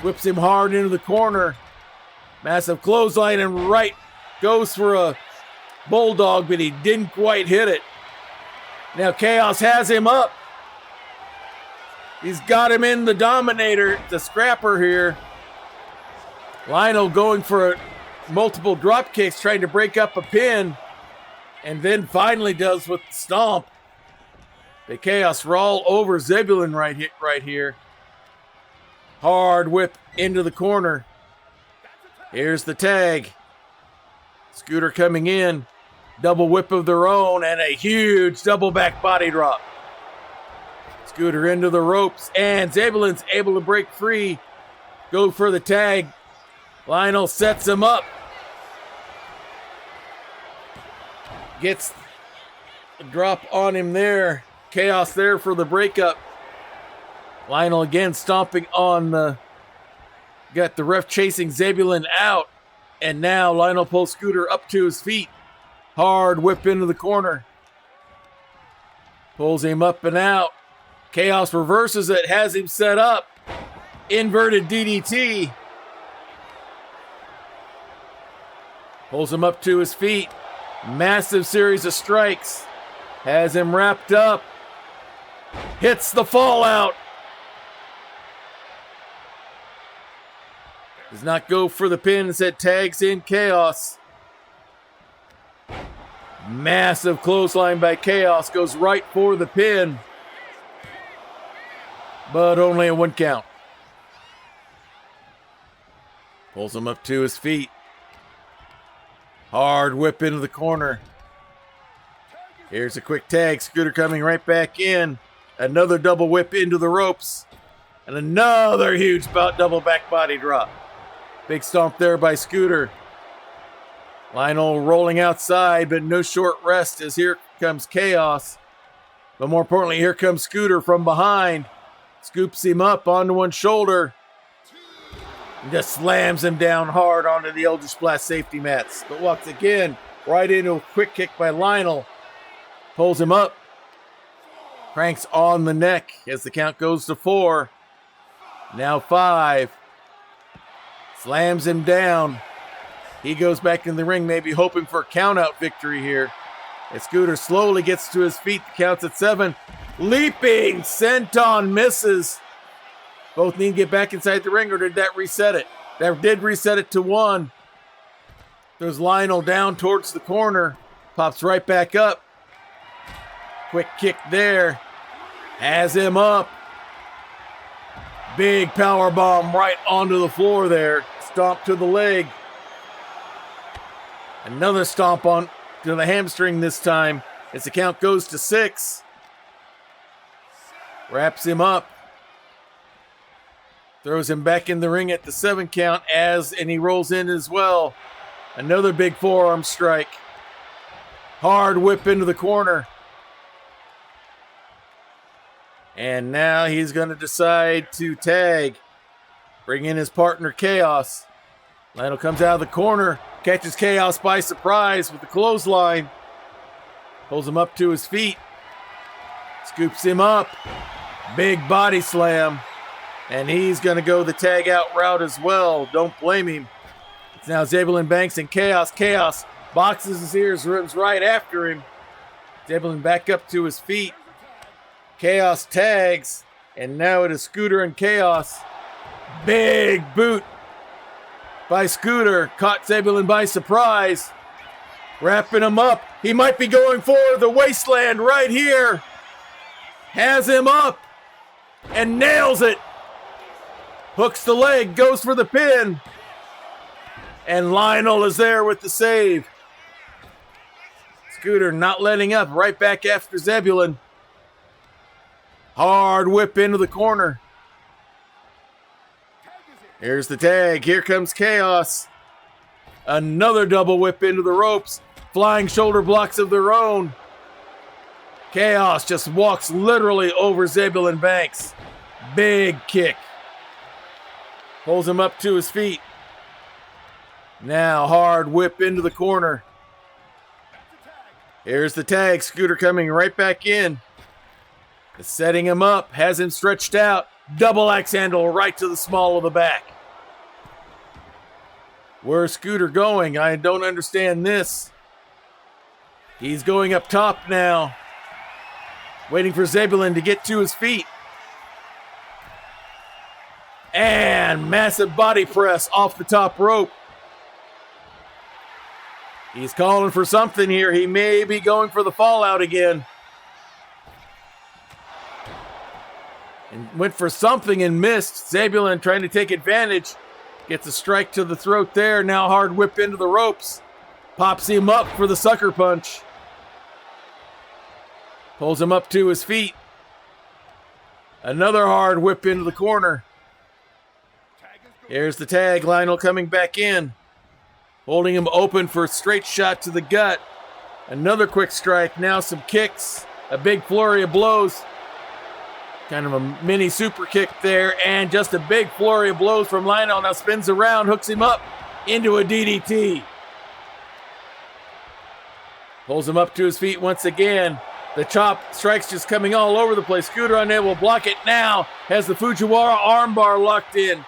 Whips him hard into the corner. Massive clothesline and right goes for a bulldog, but he didn't quite hit it. Now Chaos has him up. He's got him in the Dominator, the Scrapper here. Lionel going for multiple drop kicks, trying to break up a pin, and then finally does with the stomp. The Chaos roll over Zebulon right here. Hard whip into the corner. Here's the tag. Scooter coming in. Double whip of their own and a huge double back body drop. Scooter into the ropes, and Zebulon's able to break free. Go for the tag. Lionel sets him up. Gets a drop on him there. Chaos there for the breakup. Lionel again stomping on the... Got the ref chasing Zebulon out. And now Lionel pulls Scooter up to his feet. Hard whip into the corner. Pulls him up and out. Chaos reverses it, has him set up. Inverted DDT. Pulls him up to his feet. Massive series of strikes. Has him wrapped up. Hits the fallout. Does not go for the pin. Instead tags in Chaos. Massive clothesline by Chaos. Goes right for the pin. But only a 1 count. Pulls him up to his feet. Hard whip into the corner. Here's a quick tag. Scooter coming right back in. Another double whip into the ropes. And another huge double back body drop. Big stomp there by Scooter. Lionel rolling outside, but no short rest as here comes Chaos. But more importantly, here comes Scooter from behind. Scoops him up onto one shoulder. And just slams him down hard onto the Eldritch Blast safety mats. But once again, right into a quick kick by Lionel. Pulls him up. Cranks on the neck as the count goes to 4. Now 5. Slams him down. He goes back in the ring, maybe hoping for a count-out victory here. As Scooter slowly gets to his feet, the count's at 7. Leaping senton misses. Both need to get back inside the ring, or did that reset it? That did reset it to 1. Throws Lionel down towards the corner. Pops right back up. Quick kick there. Has him up. Big power bomb right onto the floor there. Stomp to the leg. Another stomp on to the hamstring this time as the count goes to 6. Wraps him up. Throws him back in the ring at the 7 count and he rolls in as well. Another big forearm strike. Hard whip into the corner. And now he's going to decide to tag. Bring in his partner, Chaos. Lionel comes out of the corner. Catches Chaos by surprise with the clothesline. Pulls him up to his feet. Scoops him up. Big body slam. And he's going to go the tag out route as well. Don't blame him. It's now Zebulon Banks and Chaos. Chaos boxes his ears, runs right after him. Zebulon back up to his feet. Chaos tags. And now it is Scooter and Chaos. Big boot by Scooter. Caught Zebulon by surprise. Wrapping him up. He might be going for the wasteland right here. Has him up. And nails it. Hooks the leg, goes for the pin. And Lionel is there with the save. Scooter not letting up, right back after Zebulon. Hard whip into the corner. Here's the tag, here comes Chaos. Another double whip into the ropes. Flying shoulder blocks of their own. Chaos just walks literally over Zebulon Banks. Big kick. Pulls him up to his feet. Now hard whip into the corner. Here's the tag. Scooter coming right back in. Setting him up. Has him stretched out. Double axe handle right to the small of the back. Where's Scooter going? I don't understand this. He's going up top now. Waiting for Zebulon to get to his feet. And massive body press off the top rope. He's calling for something here. He may be going for the fallout again. And went for something and missed. Zebulon trying to take advantage. Gets a strike to the throat there. Now hard whip into the ropes. Pops him up for the sucker punch. Pulls him up to his feet. Another hard whip into the corner. Here's the tag. Lionel coming back in. Holding him open for a straight shot to the gut. Another quick strike. Now some kicks. A big flurry of blows. Kind of a mini super kick there. And just a big flurry of blows from Lionel. Now spins around. Hooks him up into a DDT. Pulls him up to his feet once again. The chop strikes just coming all over the place. Scooter unable to block it now. Has the Fujiwara armbar locked in.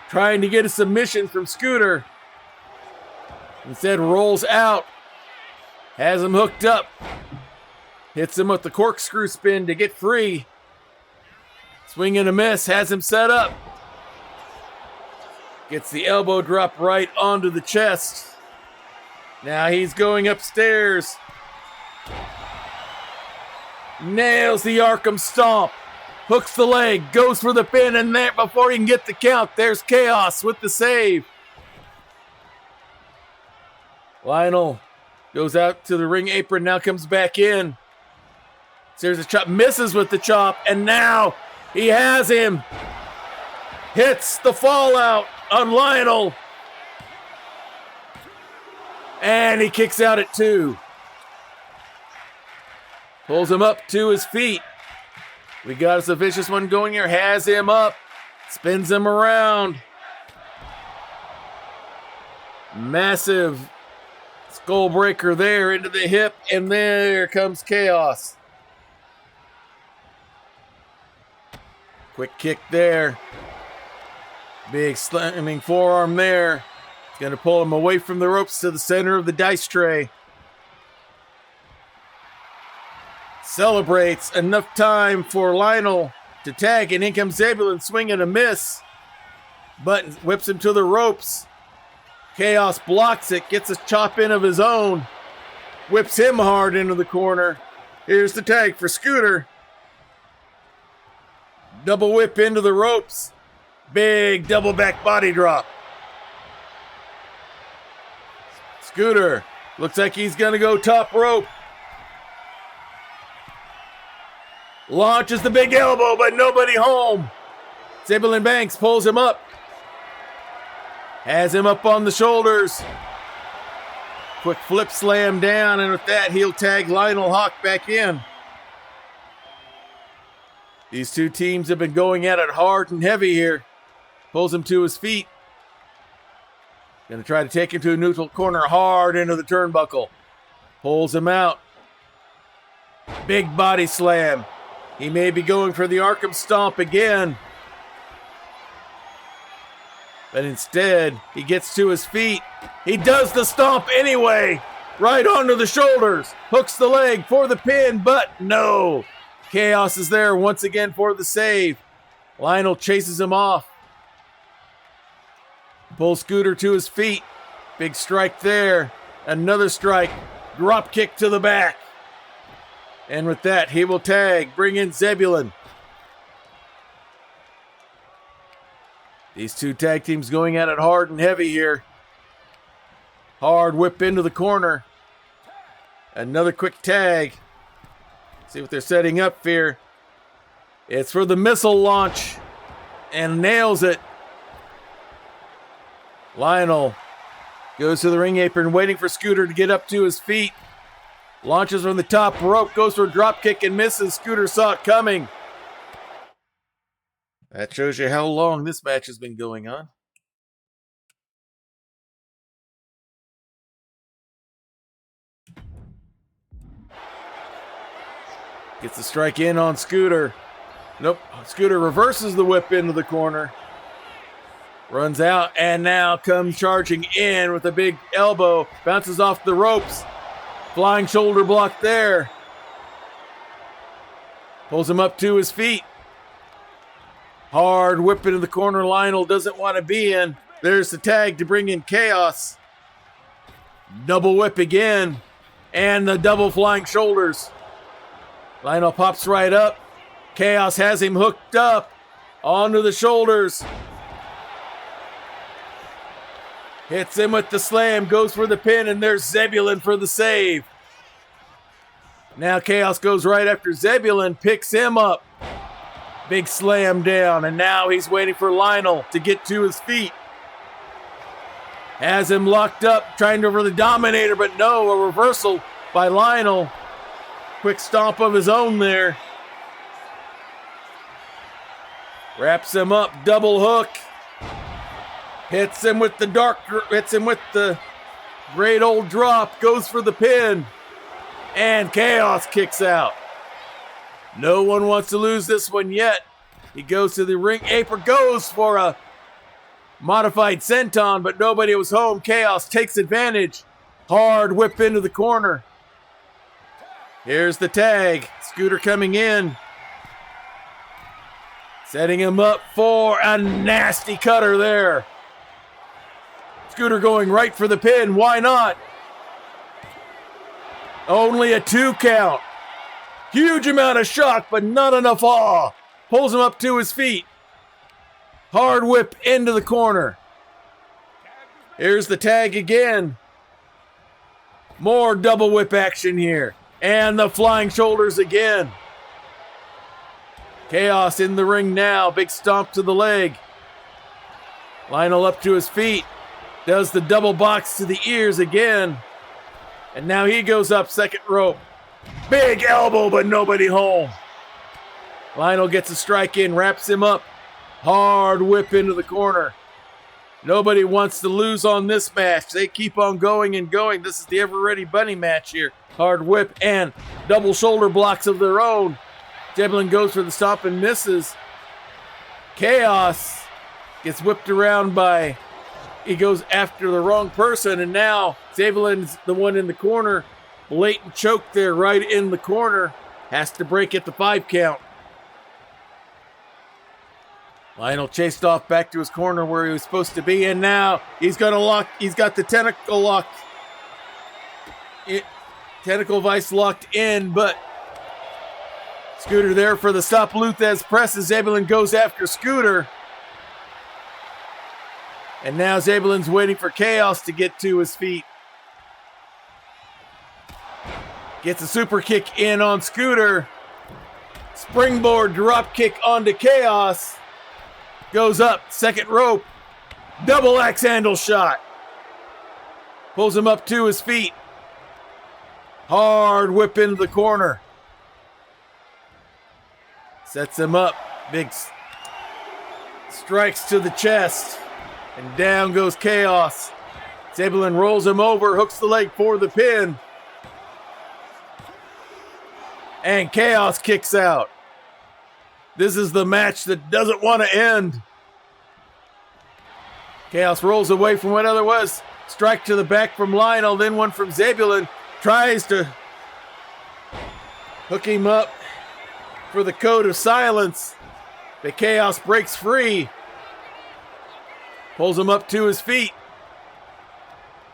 Trying to get a submission from Scooter. Instead rolls out. Has him hooked up. Hits him with the corkscrew spin to get free. Swing and a miss. Has him set up. Gets the elbow drop right onto the chest. Now he's going upstairs. Nails the Arkham Stomp. Hooks the leg, goes for the pin, and there, before he can get the count, there's Chaos with the save. Lionel goes out to the ring apron, now comes back in. There's a chop, misses with the chop, and now he has him. Hits the fallout on Lionel. And he kicks out at 2. Pulls him up to his feet. We got us a vicious one going here. Has him up. Spins him around. Massive skull breaker there into the hip. And there comes Chaos. Quick kick there. Big slamming forearm there. It's going to pull him away from the ropes to the center of the dice tray. Celebrates enough time for Lionel to tag, and in comes Zebulon, swing and a miss. Button whips him to the ropes. Chaos blocks it, gets a chop in of his own. Whips him hard into the corner. Here's the tag for Scooter. Double whip into the ropes. Big double back body drop. Scooter looks like he's going to go top rope. Launches the big elbow, but nobody home. Zebulon Banks pulls him up. Has him up on the shoulders. Quick flip slam down, and with that, he'll tag Lionel Hawk back in. These two teams have been going at it hard and heavy here. Pulls him to his feet. Gonna try to take him to a neutral corner hard into the turnbuckle. Pulls him out. Big body slam. He may be going for the Arkham Stomp again. But instead, he gets to his feet. He does the stomp anyway. Right onto the shoulders. Hooks the leg for the pin, but no. Chaos is there once again for the save. Lionel chases him off. Pulls Scooter to his feet. Big strike there. Another strike. Drop kick to the back. And with that, he will tag. Bring in Zebulon. These two tag teams going at it hard and heavy here. Hard whip into the corner. Another quick tag. See what they're setting up here. It's for the missile launch. And nails it. Lionel goes to the ring apron, waiting for Scooter to get up to his feet. Launches from the top rope, goes for a drop kick and misses. Scooter saw it coming. That shows you how long this match has been going on. Gets the strike in on Scooter. Nope, Scooter reverses the whip into the corner. Runs out and now comes charging in with a big elbow. Bounces off the ropes. Flying shoulder block there. Pulls him up to his feet. Hard whip into the corner. Lionel doesn't want to be in. There's the tag to bring in Chaos. Double whip again. And the double flying shoulders. Lionel pops right up. Chaos has him hooked up. Onto the shoulders. Hits him with the slam. Goes for the pin. And there's Zebulon for the save. Now Chaos goes right after Zebulon. Picks him up. Big slam down, and now he's waiting for Lionel to get to his feet. Has him locked up, trying to over the Dominator, but no, a reversal by Lionel. Quick stomp of his own there. Wraps him up, double hook. Hits him with the great old drop, goes for the pin. And Chaos kicks out. No one wants to lose this one yet. He goes to the ring apron, goes for a modified senton, but nobody was home. Chaos takes advantage. Hard whip into the corner. Here's the tag. Scooter coming in. Setting him up for a nasty cutter there. Scooter going right for the pin. Why not? Only a 2 count. Huge amount of shock, but not enough awe. Pulls him up to his feet. Hard whip into the corner. Here's the tag again. More double whip action here. And the flying shoulders again. Chaos in the ring now. Big stomp to the leg. Lionel up to his feet. Does the double box to the ears again. And now he goes up second rope. Big elbow, but nobody home. Lionel gets a strike in, wraps him up. Hard whip into the corner. Nobody wants to lose on this match. They keep on going and going. This is the ever-ready bunny match here. Hard whip and double shoulder blocks of their own. Jillynn goes for the stop and misses. Chaos gets whipped around by... He goes after the wrong person, and now Jillynn's the one in the corner. Blatant choke there right in the corner. Has to break at the 5 count. Lionel chased off back to his corner where he was supposed to be, and now he's gonna lock. He's got the tentacle lock. Tentacle vice locked in, but Scooter there for the stop. Luthez presses. Jillynn goes after Scooter. And now Jillynn's waiting for Chaos to get to his feet. Gets a super kick in on Scooter. Springboard drop kick onto Chaos. Goes up, second rope. Double axe handle shot. Pulls him up to his feet. Hard whip into the corner. Sets him up. Big strikes to the chest. And down goes Chaos. Jillynn rolls him over, hooks the leg for the pin. And Chaos kicks out. This is the match that doesn't want to end. Chaos rolls away from what other was. Strike to the back from Lionel, then one from Jillynn. Tries to hook him up for the code of silence. But Chaos breaks free. Pulls him up to his feet.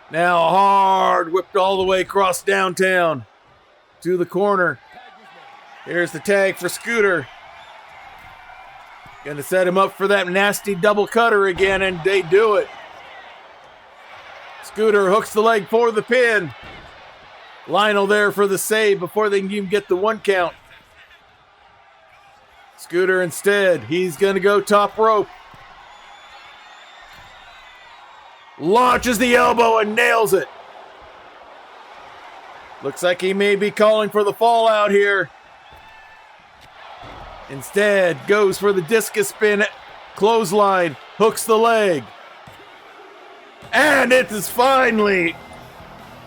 Now hard whipped all the way across downtown to the corner. Here's the tag for Scooter. Gonna set him up for that nasty double cutter again, and they do it. Scooter hooks the leg for the pin. Lionel there for the save before they can even get the 1 count. Scooter instead, he's gonna go top rope. Launches the elbow and nails it. Looks like he may be calling for the fallout here. Instead, goes for the discus spin, clothesline, hooks the leg. And it is finally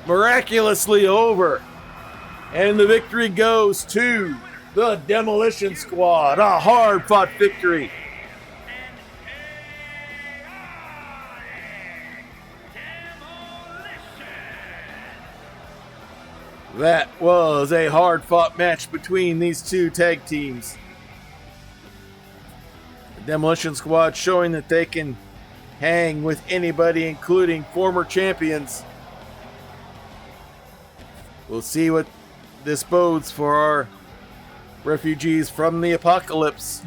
miraculously over. And the victory goes to the Demolition Squad. A hard-fought victory. That was a hard-fought match between these two tag teams. The Demolition Squad showing that they can hang with anybody, including former champions. We'll see what this bodes for our refugees from the apocalypse.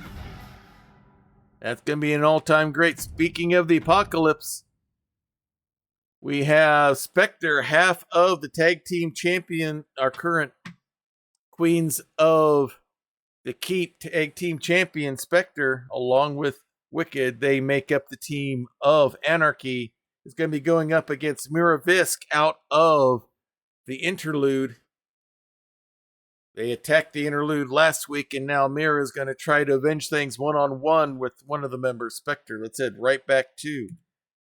That's going to be an all-time great. Speaking of the apocalypse, we have Spectre, half of the tag team champion, our current Queens of the Keep tag team champion Spectre, along with Wicked. They make up the team of Anarchy. Is going to be going up against Mira Visk out of the Interlude. They attacked the Interlude last week, and now Mira is going to try to avenge things one-on-one with one of the members, Spectre. Let's head right back to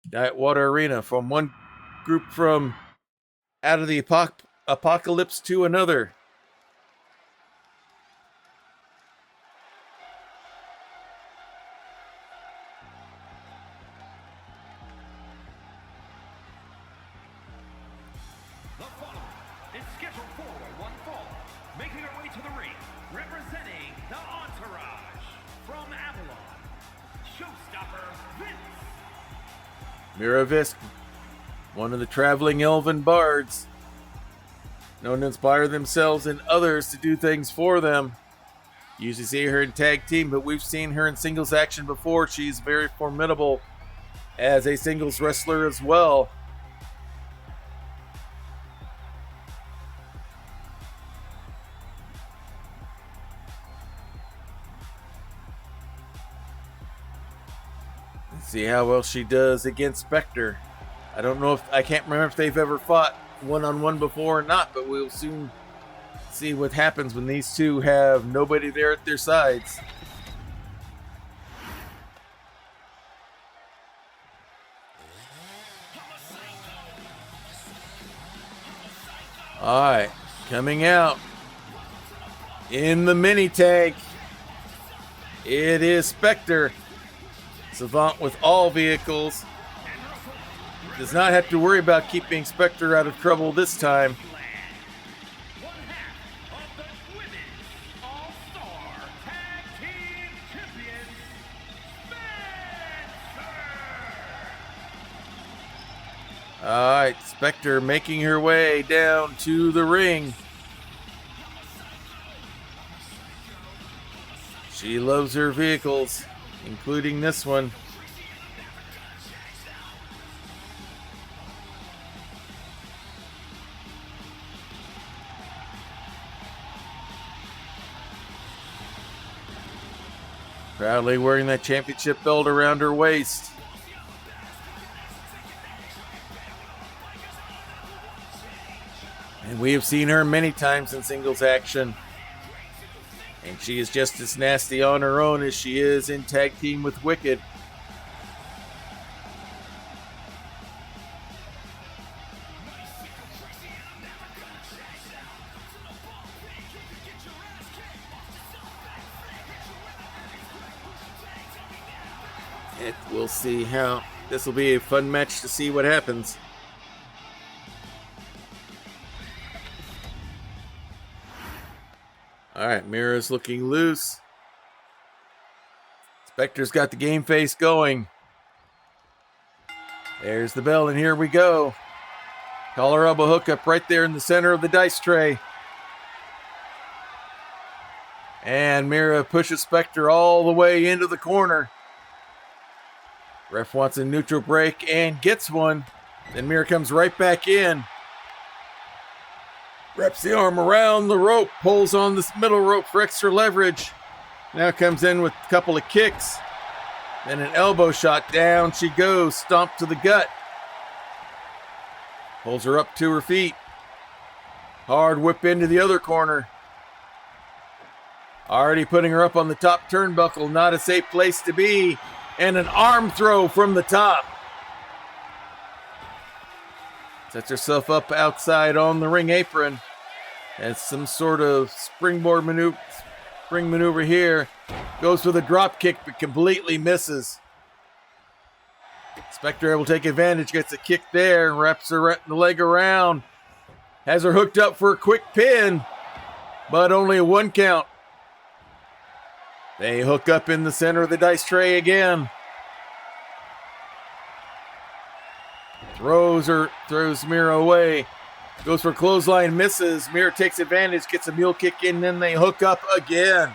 Diet Water Arena, from one group from out of the apocalypse to another. The following is scheduled for one fall, making her way to the ring, representing the Entourage from Avalon, Showstopper Vince. Mira Visk, one of the traveling elven bards, known to inspire themselves and others to do things for them. Usually see her in tag team, but we've seen her in singles action before. She's very formidable as a singles wrestler as well. Let's see how well she does against Spectre. I can't remember if they've ever fought one-on-one before or not, but we'll soon See what happens when these two have nobody there at their sides. All right, coming out in the mini tank, it is Spectre. Savant with all vehicles. Does not have to worry about keeping Spectre out of trouble this time. One half of the Women's All-Star Tag Team Champions, Spencer! Alright, Spectre making her way down to the ring. She loves her vehicles, including this one. Proudly wearing that championship belt around her waist. And we have seen her many times in singles action. And she is just as nasty on her own as she is in tag team with Wicked. We'll see how this will be a fun match to see what happens. All right, Mira's looking loose. Spectre's got the game face going. There's the bell, and here we go. Collar elbow hookup right there in the center of the dice tray. And Mira pushes Spectre all the way into the corner. Ref wants a neutral break and gets one. Then Mira comes right back in. Wraps the arm around the rope, pulls on this middle rope for extra leverage. Now comes in with a couple of kicks. Then an elbow shot, down she goes, stomp to the gut. Pulls her up to her feet. Hard whip into the other corner. Already putting her up on the top turnbuckle, not a safe place to be. And an arm throw from the top. Sets herself up outside on the ring apron. Has some sort of spring maneuver here. Goes for the drop kick, but completely misses. Spectre able to take advantage, gets a kick there, wraps her the leg around. Has her hooked up for a quick pin, but only a 1 count. They hook up in the center of the dice tray again. Throws Mira away. Goes for clothesline, misses. Mira takes advantage, gets a mule kick in, then they hook up again.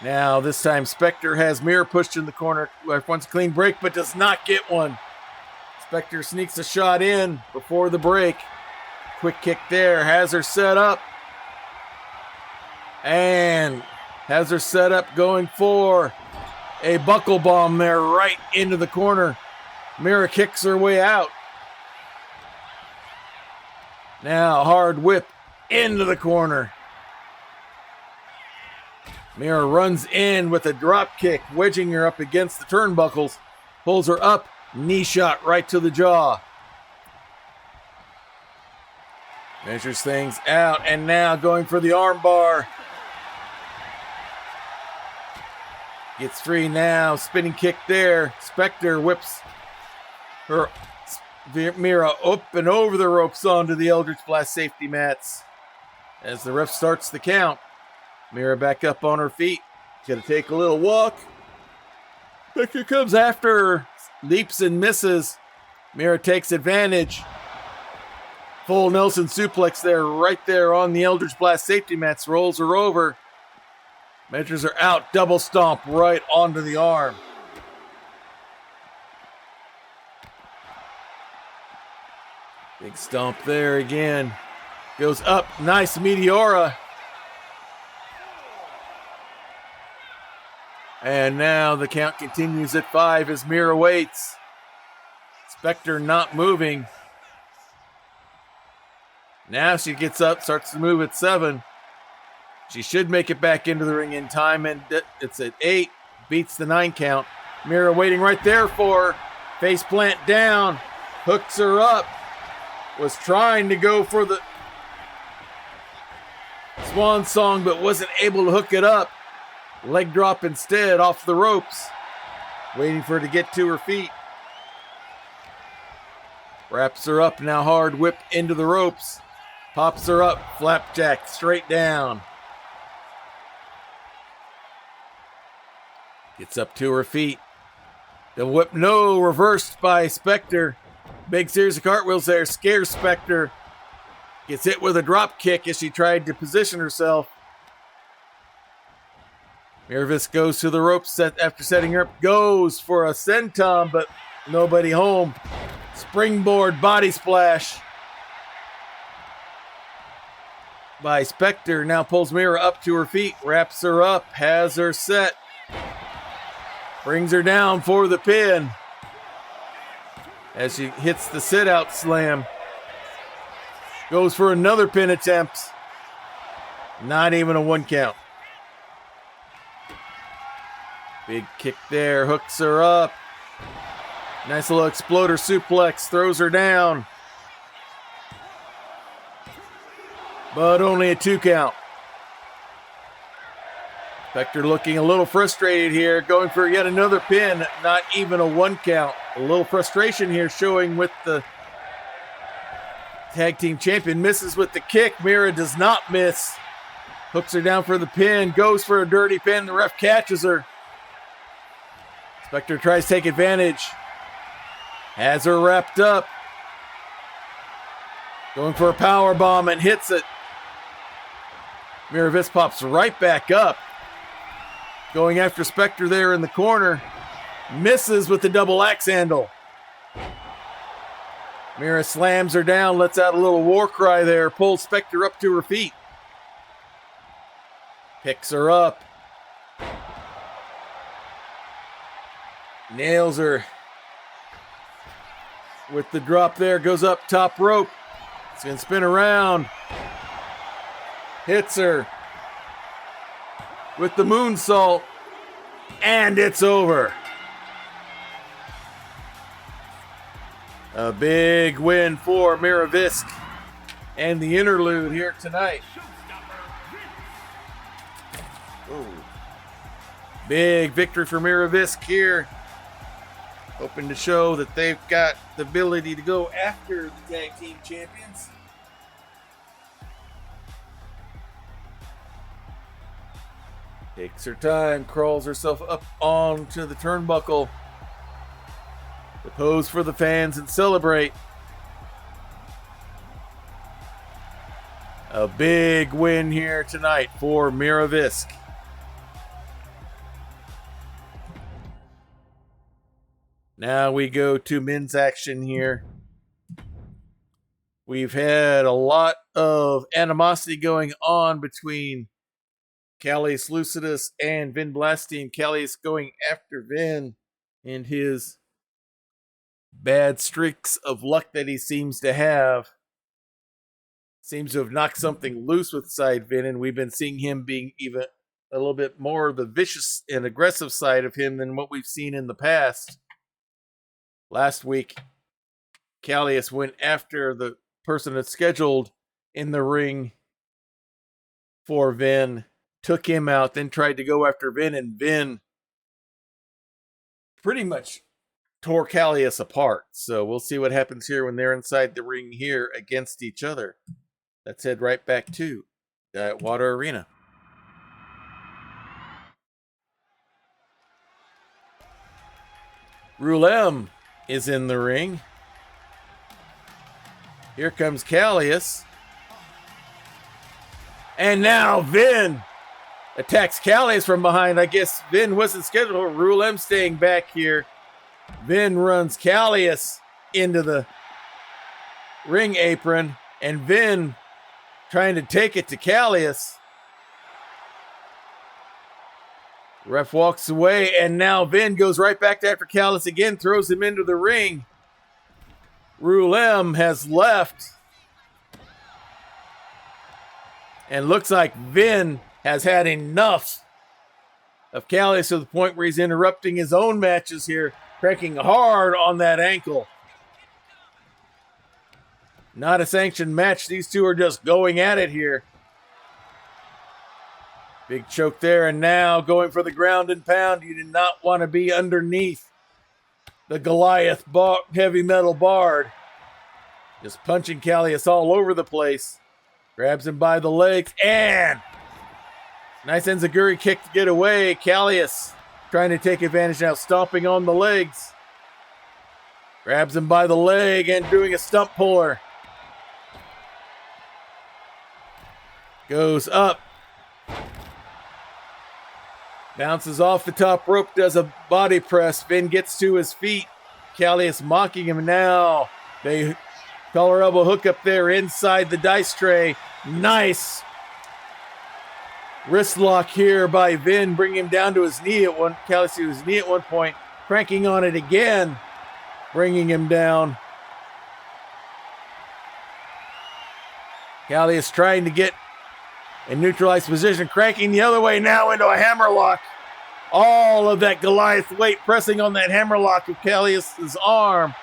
Now, this time Spectre has Mira pushed in the corner. Wants a clean break, but does not get one. Spectre sneaks a shot in before the break. Quick kick there, has her set up. And has her set up going for a buckle bomb there right into the corner. Mira kicks her way out. Now hard whip into the corner. Mira runs in with a drop kick, wedging her up against the turnbuckles. Pulls her up, knee shot right to the jaw. Measures things out, and now going for the arm bar. Gets free now, spinning kick there. Spectre whips her Mira up and over the ropes onto the Eldritch Blast safety mats. As the ref starts the count, Mira back up on her feet. Gonna take a little walk. Spectre comes after her, leaps and misses. Mira takes advantage. Full Nelson suplex there, right there on the Eldritch Blast safety mats, rolls her over. Measures her out, double stomp right onto the arm. Big stomp there again. Goes up, nice Meteora. And now the count continues at 5 as Mira waits. Spectre not moving. Now she gets up, starts to move at 7. She should make it back into the ring in time, and it's at 8. Beats the 9 count. Mira waiting right there for her. Face plant down. Hooks her up. Was trying to go for the swan song, but wasn't able to hook it up. Leg drop instead off the ropes. Waiting for her to get to her feet. Wraps her up now hard. Whip into the ropes. Pops her up. Flapjack straight down. Gets up to her feet. The whip, no, reversed by Spectre. Big series of cartwheels there, scares Spectre. Gets hit with a drop kick as she tried to position herself. Miravis goes to the ropes after setting her up. Goes for a senton, but nobody home. Springboard body splash by Spectre. Now pulls Mira up to her feet. Wraps her up. Has her set. Brings her down for the pin as she hits the sit-out slam. Goes for another pin attempt. Not even a 1 count. Big kick there. Hooks her up. Nice little exploder suplex. Throws her down. But only a 2 count. Spectre looking a little frustrated here, going for yet another pin, not even a 1 count. A little frustration here showing with the tag team champion. Misses with the kick. Mira does not miss. Hooks her down for the pin, goes for a dirty pin. The ref catches her. Spectre tries to take advantage. Has her wrapped up. Going for a power bomb and hits it. Miravis pops right back up. Going after Spectre there in the corner. Misses with the double axe handle. Mira slams her down, lets out a little war cry there. Pulls Spectre up to her feet. Picks her up. Nails her with the drop there. Goes up top rope. It's going to spin around. Hits her with the moonsault, and it's over. A big win for Miravisk and the interlude here tonight. Ooh. Big victory for Miravisk here. Hoping to show that they've got the ability to go after the tag team champions. Takes her time, crawls herself up onto the turnbuckle to pose for the fans and celebrate. A big win here tonight for Miravisk. Now we go to men's action here. We've had a lot of animosity going on between Callius Lucidus and Vin Blastine. Callius going after Vin and his bad streaks of luck that he seems to have. Seems to have knocked something loose with side Vin, and we've been seeing him being even a little bit more the vicious and aggressive side of him than what we've seen in the past. Last week, Callius went after the person that's scheduled in the ring for Vin, took him out, then tried to go after Vin, and Vin pretty much tore Callius apart. So we'll see what happens here when they're inside the ring here against each other. Let's head right back to Diet Water Arena. Rulem is in the ring. Here comes Callius. And now Vin attacks Callius from behind. I guess Vin wasn't scheduled. Rulem staying back here. Vin runs Callius into the ring apron. And Vin trying to take it to Callius. Ref walks away, and now Vin goes right back to after Callius again, throws him into the ring. Rulem has left. And looks like Vin has had enough of Callius to the point where he's interrupting his own matches here, cranking hard on that ankle. Not a sanctioned match. These two are just going at it here. Big choke there, and now going for the ground and pound. You did not want to be underneath the Goliath heavy metal bard. Just punching Callius all over the place. Grabs him by the legs, and nice enziguri kick to get away. Callius trying to take advantage now, stomping on the legs. Grabs him by the leg and doing a stump puller. Goes up. Bounces off the top rope, does a body press. Vin gets to his feet. Callius mocking him now. They collar elbow hook up there inside the dice tray. Nice wrist lock here by Vin, bringing him down to his knee at Callius to his knee at one point, cranking on it again, bringing him down. Callius trying to get in neutralized position, cranking the other way now into a hammerlock. All of that Goliath weight pressing on that hammerlock of Callius's arm.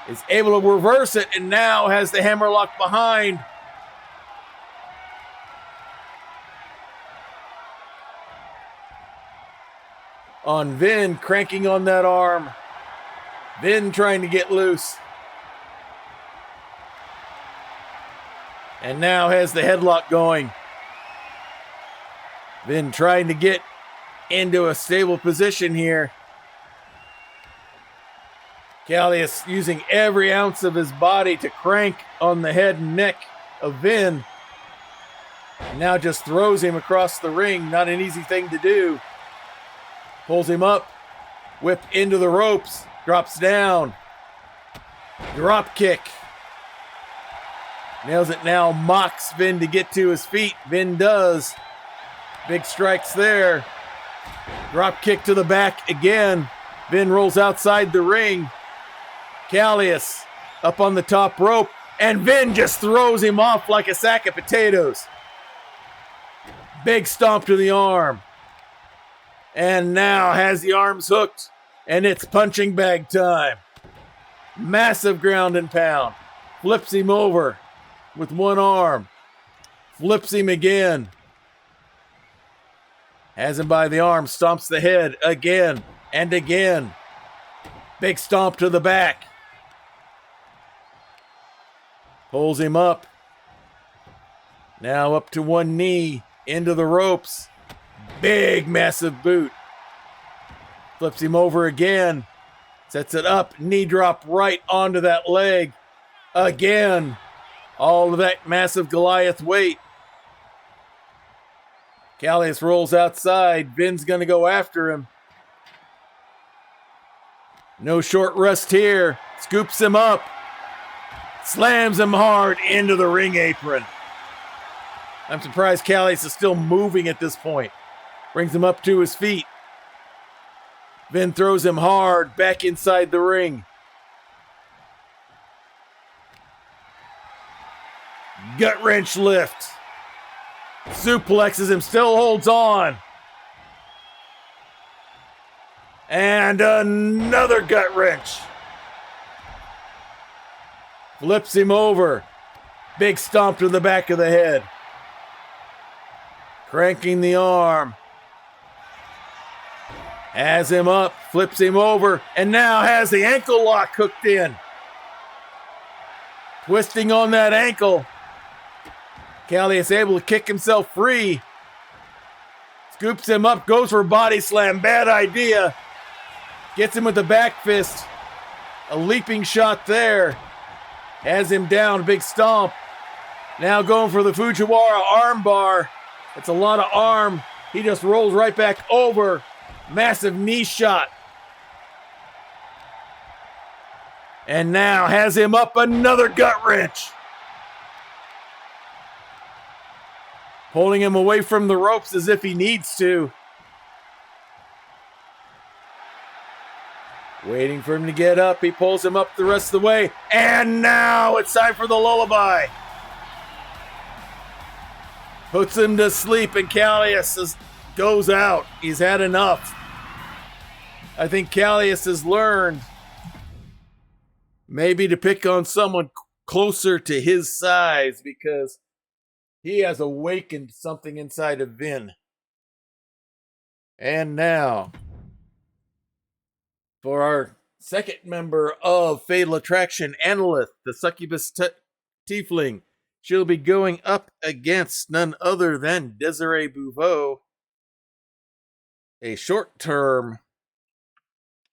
Is able to reverse it and now has the hammerlock behind. On Vin, cranking on that arm. Vin trying to get loose. And now has the headlock going. Vin trying to get into a stable position here. Callius using every ounce of his body to crank on the head and neck of Vin. And now just throws him across the ring. Not an easy thing to do. Pulls him up. Whip into the ropes. Drops down. Drop kick. Nails it now. Mocks Vin to get to his feet. Vin does. Big strikes there. Drop kick to the back again. Vin rolls outside the ring. Callius up on the top rope, and Vin just throws him off like a sack of potatoes. Big stomp to the arm. And now has the arms hooked, and it's punching bag time. Massive ground and pound. Flips him over with one arm. Flips him again. Has him by the arm, stomps the head again and again. Big stomp to the back. Pulls him up. Now up to one knee, into the ropes. Big, massive boot. Flips him over again. Sets it up, knee drop right onto that leg. Again. All of that massive Goliath weight. Callius rolls outside. Vin's going to go after him. No short rest here. Scoops him up. Slams him hard into the ring apron. I'm surprised Callius is still moving at this point. Brings him up to his feet. Vin throws him hard back inside the ring. Gut wrench lift. Suplexes him, still holds on. And another gut wrench. Flips him over. Big stomp to the back of the head. Cranking the arm. Has him up, flips him over, and now has the ankle lock hooked in. Twisting on that ankle. Callius able to kick himself free. Scoops him up, goes for a body slam. Bad idea. Gets him with the back fist. A leaping shot there. Has him down, big stomp. Now going for the Fujiwara arm bar. It's a lot of arm. He just rolls right back over. Massive knee shot. And now has him up, another gut wrench. Pulling him away from the ropes as if he needs to. Waiting for him to get up. He pulls him up the rest of the way. And now it's time for the lullaby. puts him to sleep, and Callius goes out. He's had enough. I think Callius has learned maybe to pick on someone closer to his size because he has awakened something inside of Vin. And now, for our second member of Fatal Attraction, Annalith, the succubus tiefling. She'll be going up against none other than Desiree Bouveau, a short-term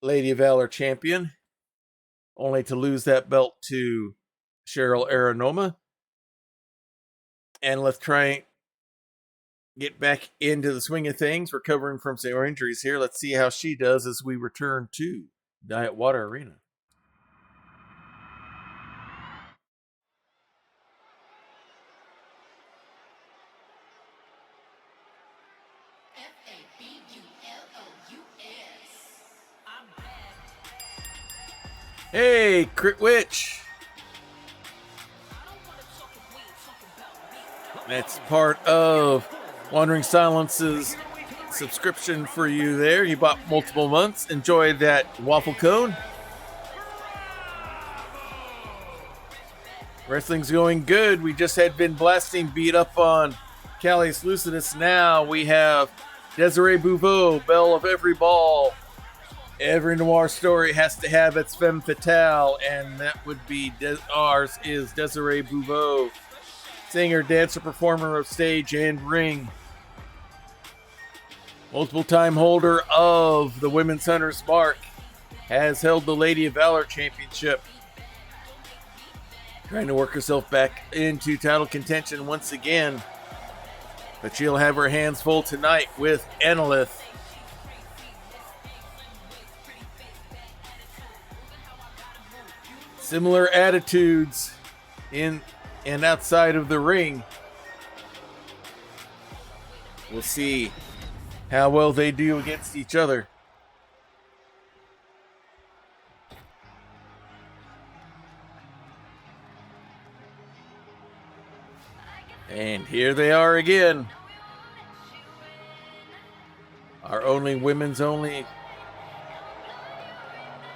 Lady of Valor champion, only to lose that belt to Cheryl Aranoma. And let's try and get back into the swing of things, recovering from some injuries here. Let's see how she does as we return to Diet Water Arena. Hey, Crit Witch. That's part of Wandering Silence's subscription for you there. You bought multiple months. Enjoy that waffle cone. Wrestling's going good. We just had been blasting beat up on Callius Lucidus. Now we have Desiree Bouveau, Belle of Every Ball. Every noir story has to have its femme fatale, and that would be ours is Desiree Bouveau, singer, dancer, performer of stage and ring. Multiple time holder of the Women's Hunter's Mark, has held the Lady of Valor Championship. Trying to work herself back into title contention once again, but she'll have her hands full tonight with Annalith. Similar attitudes in and outside of the ring. We'll see how well they do against each other. And here they are again. Our only women's only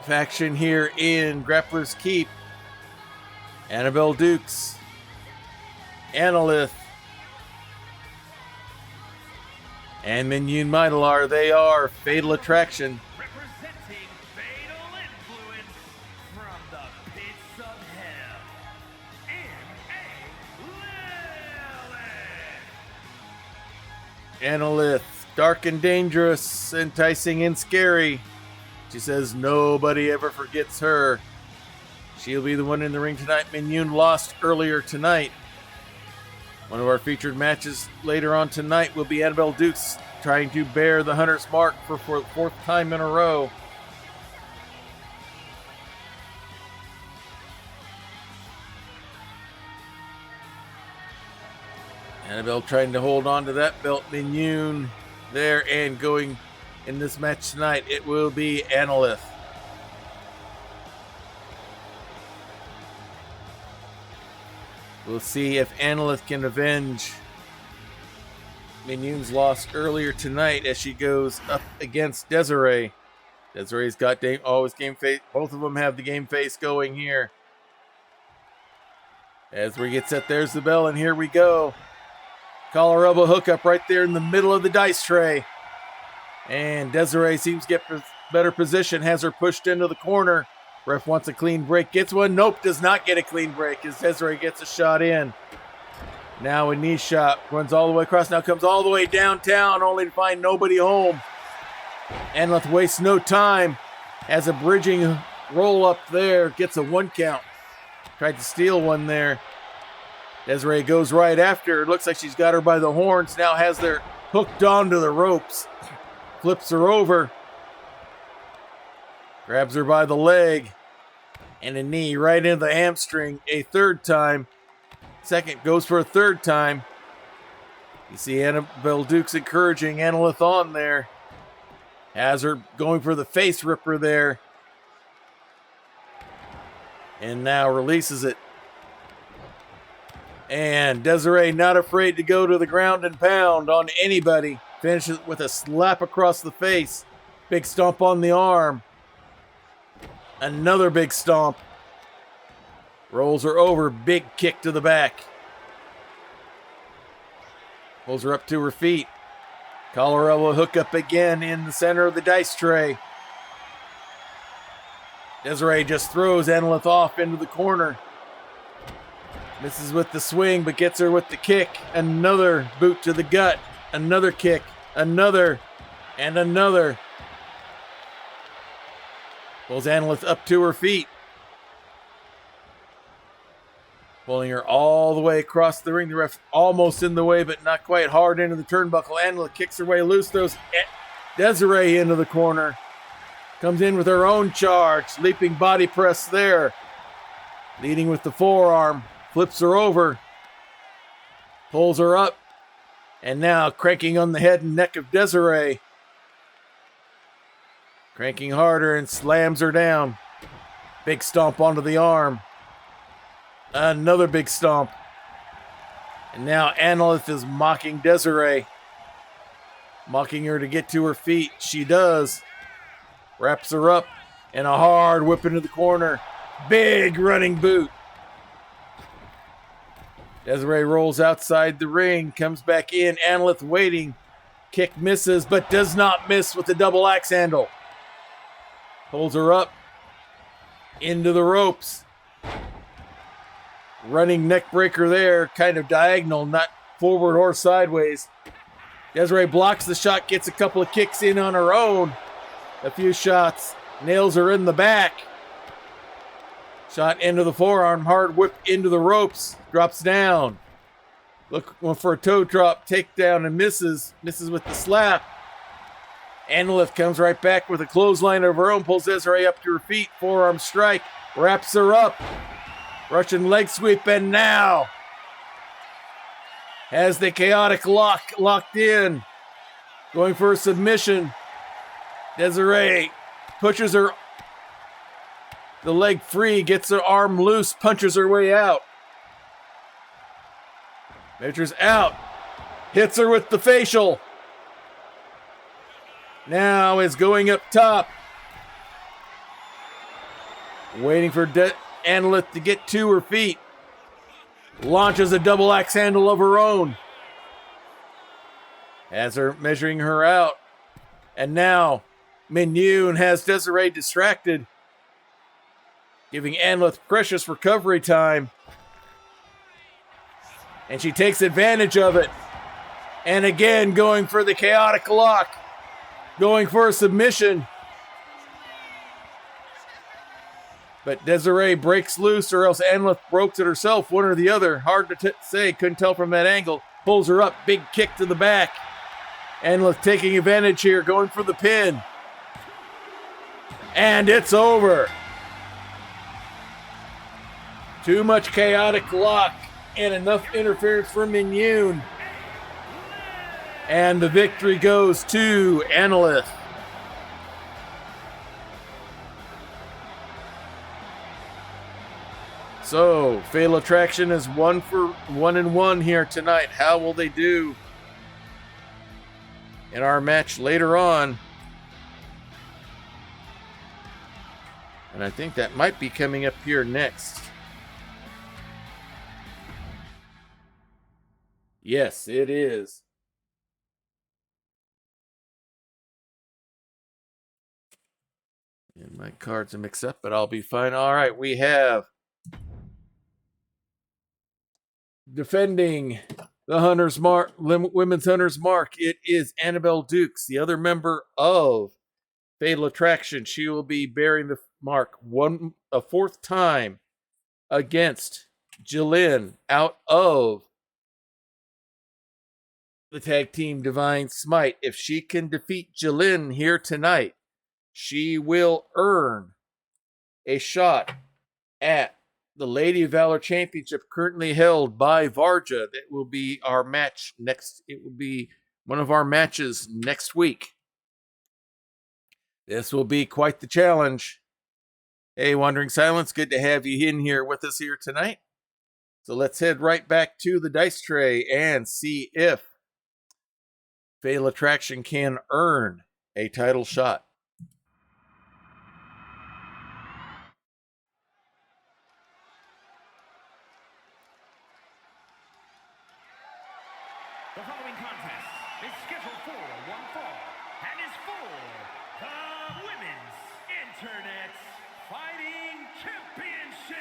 faction here in Grappler's Keep. Annabelle Dukes, Annalith, and Mignon Mydalar. They are Fatal Attraction. Representing Fatal Influence from the pits of hell, N.A. Annalith, dark and dangerous, enticing and scary. She says nobody ever forgets her. She'll be the one in the ring tonight. Mignon lost earlier tonight. One of our featured matches later on tonight will be Annabelle Dukes trying to bear the Hunter's Mark for the fourth time in a row. Annabelle trying to hold on to that belt. Mignon there, and going in this match tonight, it will be Annalith. We'll see if Annalith can avenge Mignon's loss earlier tonight as she goes up against Desiree. Desiree's got always game face. Both of them have the game face going here. As we get set, there's the bell, and here we go. Collar elbow hookup right there in the middle of the dice tray. And Desiree seems to get better position, has her pushed into the corner. Ref wants a clean break, gets one. Nope, does not get a clean break as Desiree gets a shot in. Now a knee shot, runs all the way across, now comes all the way downtown, only to find nobody home. Annalith wastes no time, has a bridging roll up there, gets a 1 count. Tried to steal one there. Desiree goes right after her. Looks like she's got her by the horns. Now has her hooked onto the ropes. Flips her over. Grabs her by the leg. And a knee right into the hamstring a third time. Second goes for a third time. You see Annabelle Dukes encouraging Annalith on there. Has her going for the face ripper there. And now releases it. And Desiree not afraid to go to the ground and pound on anybody. Finishes with a slap across the face. Big stomp on the arm. Another big stomp. Rolls her over. Big kick to the back. Pulls her up to her feet. Collar elbow hook up again in the center of the dice tray. Desiree just throws Annaleth off into the corner. Misses with the swing, but gets her with the kick. Another boot to the gut. Another kick. Another. And another. Pulls Annaleth up to her feet. Pulling her all the way across the ring. The ref almost in the way, but not quite, hard into the turnbuckle. Annaleth kicks her way loose, throws Desiree into the corner. Comes in with her own charge. Leaping body press there. Leading with the forearm. Flips her over. Pulls her up. And now cranking on the head and neck of Desiree. Cranking harder and slams her down. Big stomp onto the arm. Another big stomp. And now Annaleth is mocking Desiree. Mocking her to get to her feet. She does. Wraps her up. And a hard whip into the corner. Big running boot. Desiree rolls outside the ring. Comes back in. Annaleth waiting. Kick misses, but does not miss with the double axe handle. Pulls her up. Into the ropes. Running neck breaker there. Kind of diagonal, not forward or sideways. Desiree blocks the shot. Gets a couple of kicks in on her own. A few shots. Nails her in the back. Shot into the forearm. Hard whip into the ropes. Drops down. Looking for a toe drop. Takedown and misses. Misses with the slap. Annaleth comes right back with a clothesline of her own. Pulls Desiree up to her feet. Forearm strike. Wraps her up. Russian leg sweep. And now has the chaotic lock locked in. Going for a submission. Desiree pushes her the leg free, gets her arm loose, punches her way out. Measures out. Hits her with the facial. Now is going up top. Waiting for Annaleth to get to her feet. Launches a double axe handle of her own. Has her measuring her out. And now Mignoux has Desiree distracted. Giving Annaleth precious recovery time. And she takes advantage of it. And again going for the chaotic lock. Going for a submission. But Desiree breaks loose, or else Annaleth broke it herself, one or the other. Hard to say, couldn't tell from that angle. Pulls her up, big kick to the back. Annaleth taking advantage here, going for the pin. And it's over. Too much chaotic lock and enough interference for Mignoux. And the victory goes to Annaleth. So, Fatal Attraction is 1-1 here tonight. How will they do in our match later on? And I think that might be coming up here next. Yes, it is. And my cards are mixed up, but I'll be fine. All right, we have defending the Hunter's Mark, Women's Hunter's Mark. It is Annabelle Dukes, the other member of Fatal Attraction. She will be bearing the mark a fourth time against Jillynn out of the tag team Divine Smite. If she can defeat Jillynn here tonight, she will earn a shot at the Lady of Valor Championship currently held by Varja. That will be our match next. It will be one of our matches next week. This will be quite the challenge. Hey, Wandering Silence, good to have you in here with us here tonight. So let's head right back to the dice tray and see if Fatal Attraction can earn a title shot. The following contest is scheduled for one fall and is for the Women's Internet Fighting Championship.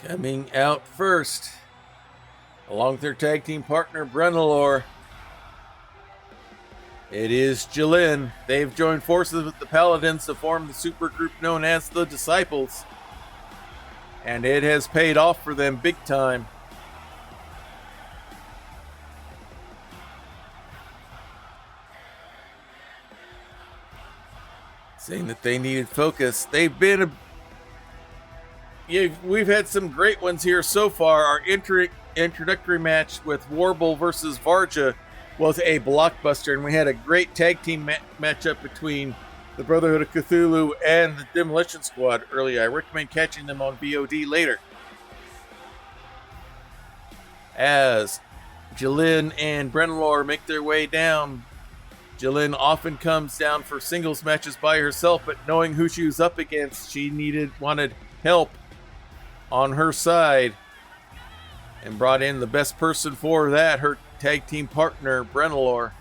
Coming out first, along with their tag team partner, Brennelor, it is Jillynn. They've joined forces with the Paladins to form the supergroup known as the Disciples. And it has paid off for them big time. Saying that they needed focus. They've been we've had some great ones here so far. Our introductory match with Warble versus Varja was a blockbuster, and we had a great tag team matchup between the Brotherhood of Cthulhu and the Demolition Squad earlier. I recommend catching them on VOD later. As Jillynn and Brennelor make their way down, Jillynn often comes down for singles matches by herself, but knowing who she was up against, she wanted help on her side and brought in the best person for that, her tag team partner, Brennelor.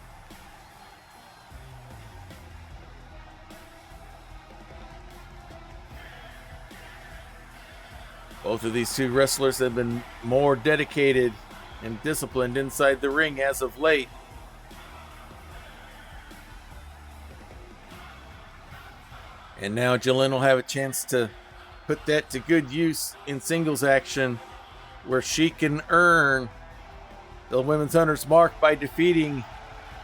Both of these two wrestlers have been more dedicated and disciplined inside the ring as of late. And now Jillynn will have a chance to put that to good use in singles action, where she can earn the Women's Hunter's Mark by defeating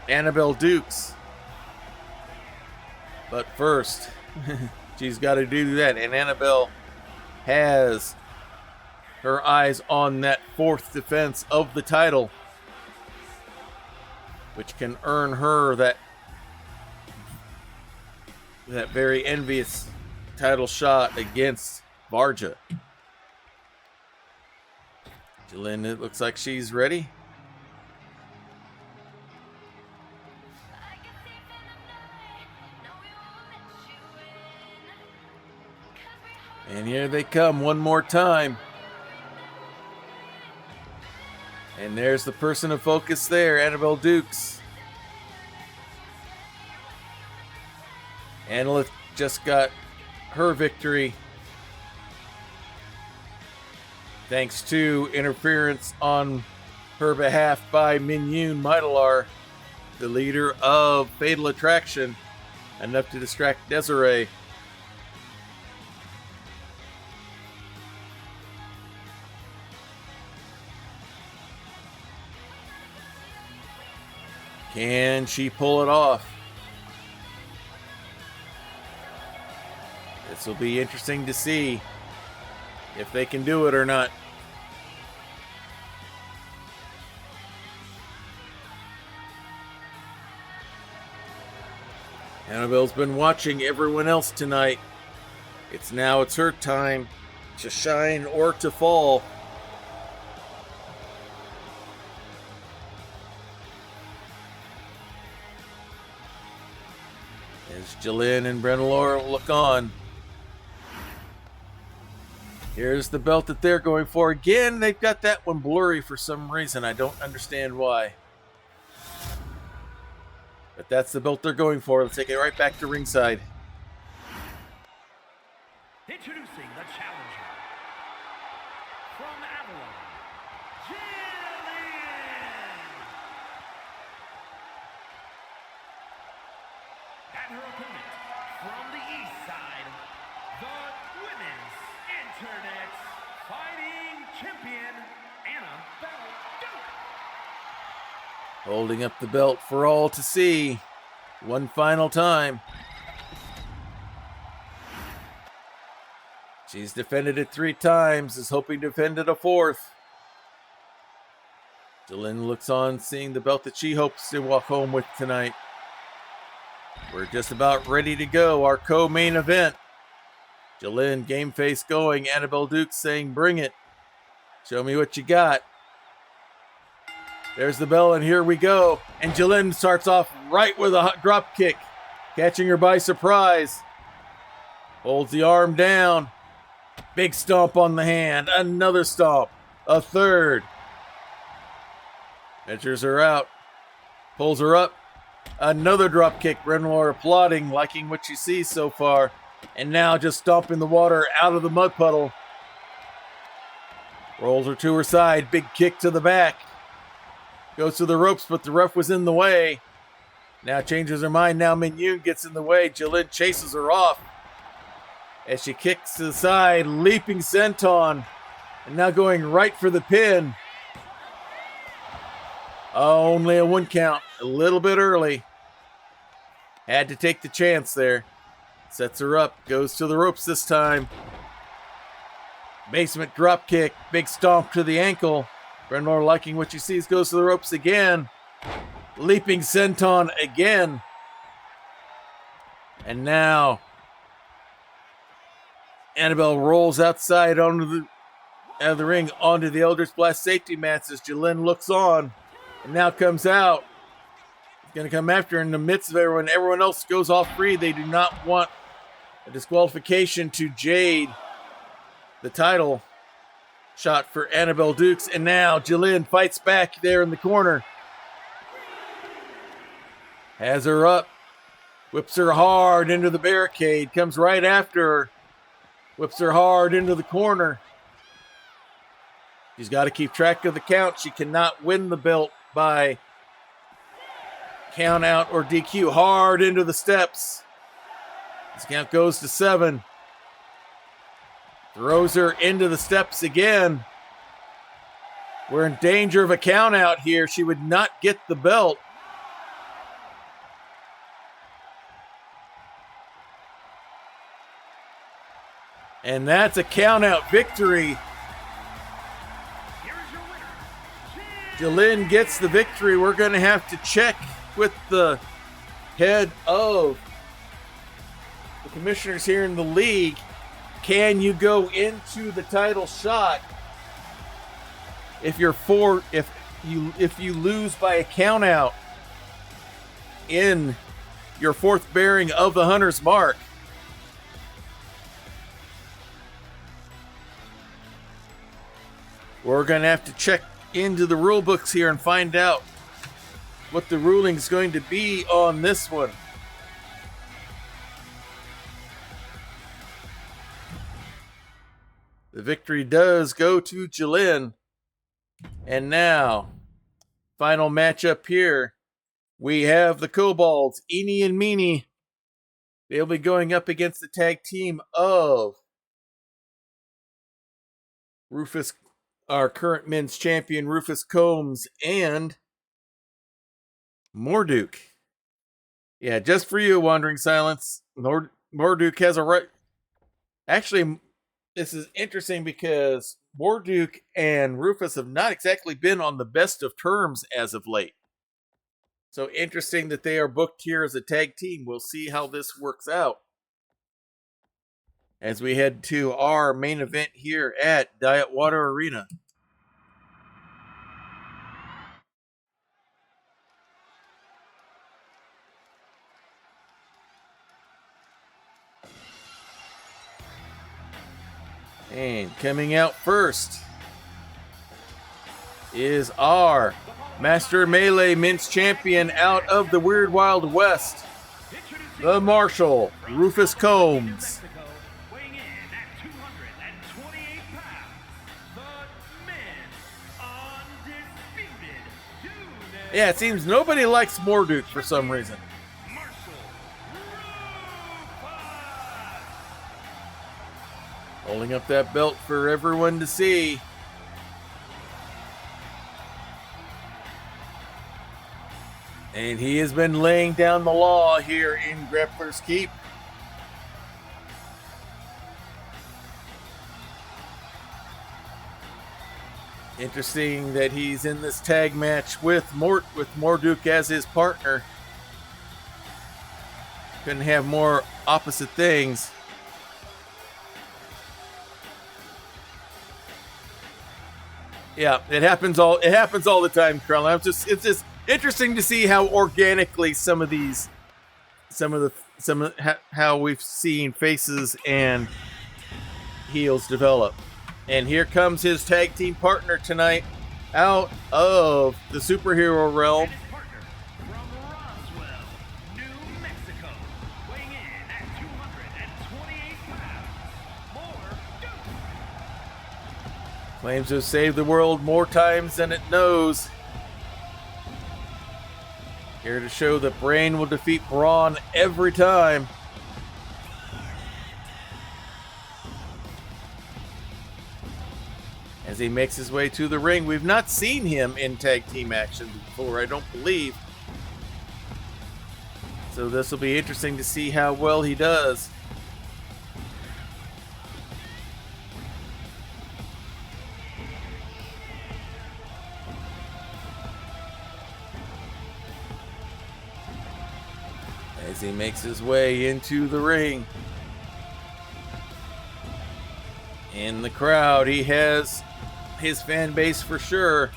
Annabelle Dukes. But first, she's got to do that, and Annabelle has her eyes on that fourth defense of the title, which can earn her that very envious title shot against Varja. Jillynn, it looks like she's ready. And here they come one more time. And there's the person of focus there, Annabelle Dukes. Annalith just got her victory thanks to interference on her behalf by Minyun Mydalar, the leader of Fatal Attraction, enough to distract Desiree. Can she pull it off? This will be interesting to see if they can do it or not. Annabelle's been watching everyone else tonight. It's her time to shine or to fall. As Jillynn and Brennelor look on. Here's the belt that they're going for. Again, they've got that one blurry for some reason. I don't understand why. But that's the belt they're going for. Let's take it right back to ringside. Introducing the challenger from Avalon, Jillynn. And her opponent from the east side, the Women's Internet Fighting Champion, Annabelle Dukes. Holding up the belt for all to see. One final time. She's defended it 3 times, is hoping to defend it a 4th. Jillynn looks on, seeing the belt that she hopes to walk home with tonight. We're just about ready to go. Our co-main event. Jillynn, game face going. Annabelle Dukes saying, bring it. Show me what you got. There's the bell, and here we go. And Jillynn starts off right with a drop kick, catching her by surprise. Holds the arm down. Big stomp on the hand. Another stomp. A third. Measures her out. Pulls her up. Another drop kick. Renwar applauding, liking what she sees so far. And now just stomping the water out of the mud puddle. Rolls her to her side. Big kick to the back. Goes to the ropes, but the ref was in the way. Now changes her mind. Now Minyoon gets in the way. Jillynn chases her off. As she kicks to the side. Leaping senton. And now going right for the pin. Only a 1 count. A little bit early. Had to take the chance there. Sets her up. Goes to the ropes this time. Basement drop kick. Big stomp to the ankle. Renmore liking what she sees. Goes to the ropes again. Leaping senton again. And now Annabelle rolls outside out of the ring onto the Eldritch Blast safety mats as Jillynn looks on. And now comes out. He's going to come after her in the midst of everyone. Everyone else goes off free. They do not want a disqualification to Jade the title shot for Annabelle Dukes. And now Jillynn fights back there in the corner. Has her up. Whips her hard into the barricade. Comes right after her. Whips her hard into the corner. She's got to keep track of the count. She cannot win the belt by count out or DQ. Hard into the steps. This count goes to 7. Throws her into the steps again. We're in danger of a count out here. She would not get the belt. And that's a count out victory. Jillynn gets the victory. We're going to have to check with the head of the commissioners here in the league. Can you go into the title shot if you lose by a count out in your 4th bearing of the Hunter's Mark? We're going to have to check into the rule books here and find out what the ruling is going to be on this one. The victory does go to Jillynn. And now, final matchup here. We have the Kobolds, Eenie and Meanie. They'll be going up against the tag team of Rufus, our current men's champion, Rufus Combs, and Morduk. Yeah, just for you, Wandering Silence. Morduk has a right. Actually, this is interesting because Morduk and Rufus have not exactly been on the best of terms as of late. So interesting that they are booked here as a tag team. We'll see how this works out as we head to our main event here at Diet Water Arena. And coming out first is our Master Melee Men's Champion out of the Weird Wild West, the Marshal, Rufus Combs. Weighing in at 228 pounds, the men's undisputed Yeah, it seems nobody likes Morduk for some reason. Holding up that belt for everyone to see. And he has been laying down the law here in Grappler's Keep. Interesting that he's in this tag match with Morduk as his partner. Couldn't have more opposite things. Yeah, it happens all the time, Carl. It's just interesting to see how organically how we've seen faces and heels develop. And here comes his tag team partner tonight, out of the superhero realm. And his partner from Roswell, New Mexico, weighing in at 228 pounds, More Dukes. Claims to have saved the world more times than it knows. Here to show that Brain will defeat Brawn every time. As he makes his way to the ring, we've not seen him in tag team action before, I don't believe. So this will be interesting to see how well he does. As he makes his way into the ring. In the crowd, he has his fan base for sure.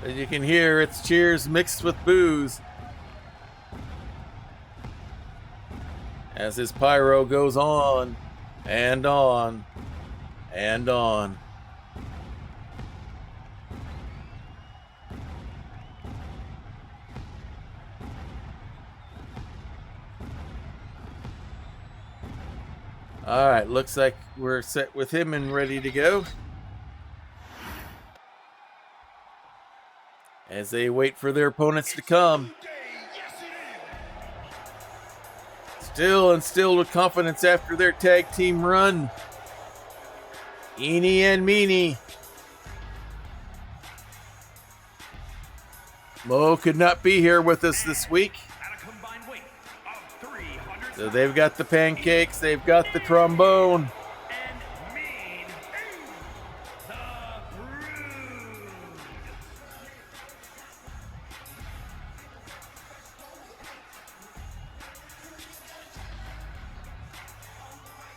As you can hear, it's cheers mixed with boos. As his pyro goes on and on and on. All right, looks like we're set with him and ready to go. As they wait for their opponents to come. Still instilled with confidence after their tag team run. Eenie and Meanie. Mo could not be here with us this week. At a combined weight of 300 So they've got the pancakes, they've got the trombone. and Mean the Brood.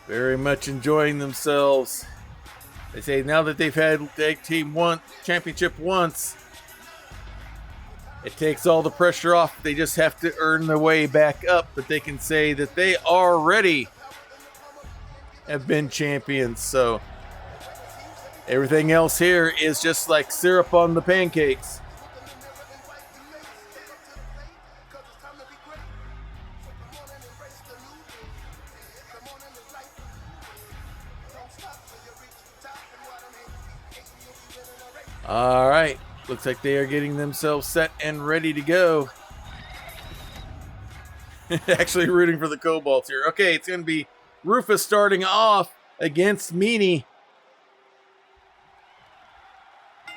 Very much enjoying themselves. They say now that they've had tag team championship once, it takes all the pressure off. They just have to earn their way back up, but they can say that they already have been champions. So everything else here is just like syrup on the pancakes. All right, looks like they are getting themselves set and ready to go. Actually rooting for the Cobalts here. Okay, it's going to be Rufus starting off against Meanie.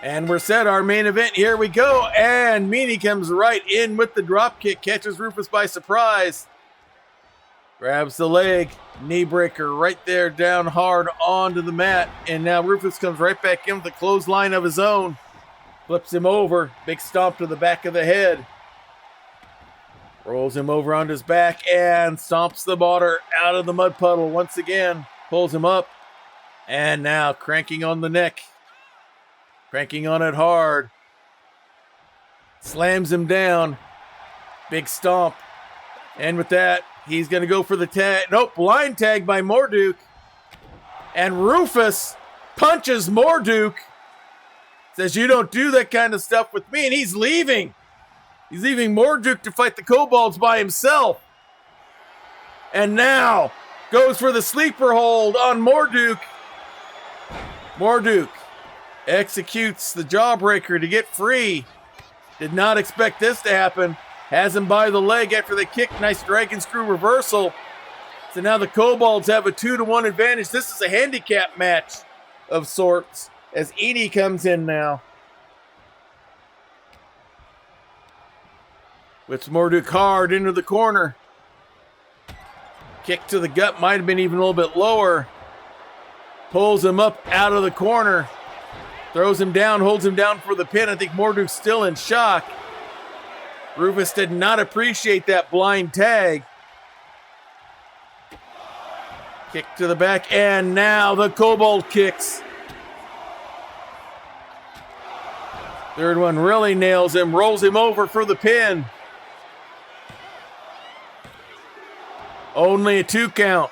And we're set, our main event. Here we go. And Meanie comes right in with the drop kick, catches Rufus by surprise. Grabs the leg, knee breaker right there, down hard onto the mat. And now Rufus comes right back in with a clothesline of his own. Flips him over, big stomp to the back of the head. Rolls him over on his back and stomps the water out of the mud puddle once again. Pulls him up. And now cranking on the neck. Cranking on it hard. Slams him down. Big stomp. And with that, he's going to go for the tag. Nope, blind tag by Morduk. And Rufus punches Morduk. Says, you don't do that kind of stuff with me. And he's leaving. He's leaving Morduk to fight the Kobolds by himself. And now goes for the sleeper hold on Morduk. Morduk executes the jawbreaker to get free. Did not expect this to happen. Has him by the leg after they kick. Nice dragon screw reversal. So now the Kobolds have a 2-1 advantage. This is a handicap match of sorts as Edie comes in now. Whips Morduk hard into the corner. Kick to the gut, might have been even a little bit lower. Pulls him up out of the corner. Throws him down, holds him down for the pin. I think Morduk's still in shock. Rufus did not appreciate that blind tag. Kick to the back, and now the Kobold kicks. Third one really nails him, rolls him over for the pin. Only a 2 count.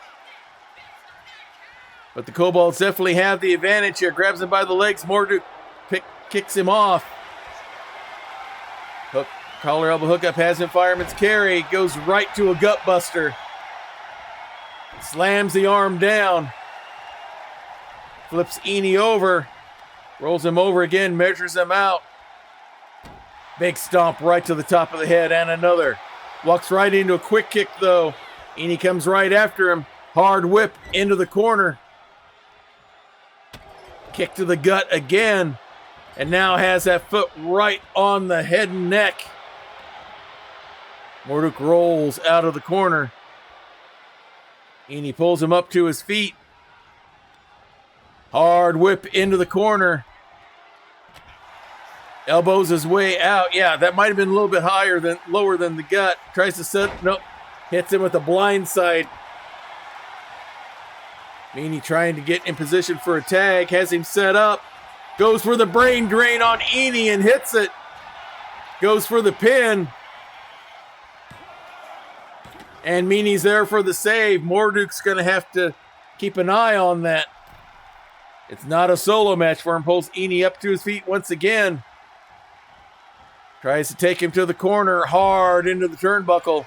But the Kobolds definitely have the advantage here. Grabs him by the legs. Morduk kicks him off. Hook, collar elbow hookup, has him fireman's carry. Goes right to a gut buster. Slams the arm down. Flips Eni over. Rolls him over again, measures him out. Big stomp right to the top of the head, and another. Walks right into a quick kick though. Eni comes right after him. Hard whip into the corner. Kick to the gut again. And now has that foot right on the head and neck. Morduk rolls out of the corner. Eni pulls him up to his feet. Hard whip into the corner. Elbows his way out. Yeah, that might have been a little bit lower than the gut. Tries to set, nope. Hits him with a blind side. Eni trying to get in position for a tag. Has him set up. Goes for the brain drain on Eni and hits it. Goes for the pin. And Meanie's there for the save. Morduk's going to have to keep an eye on that. It's not a solo match for him. Pulls Eni up to his feet once again. Tries to take him to the corner. Hard into the turnbuckle.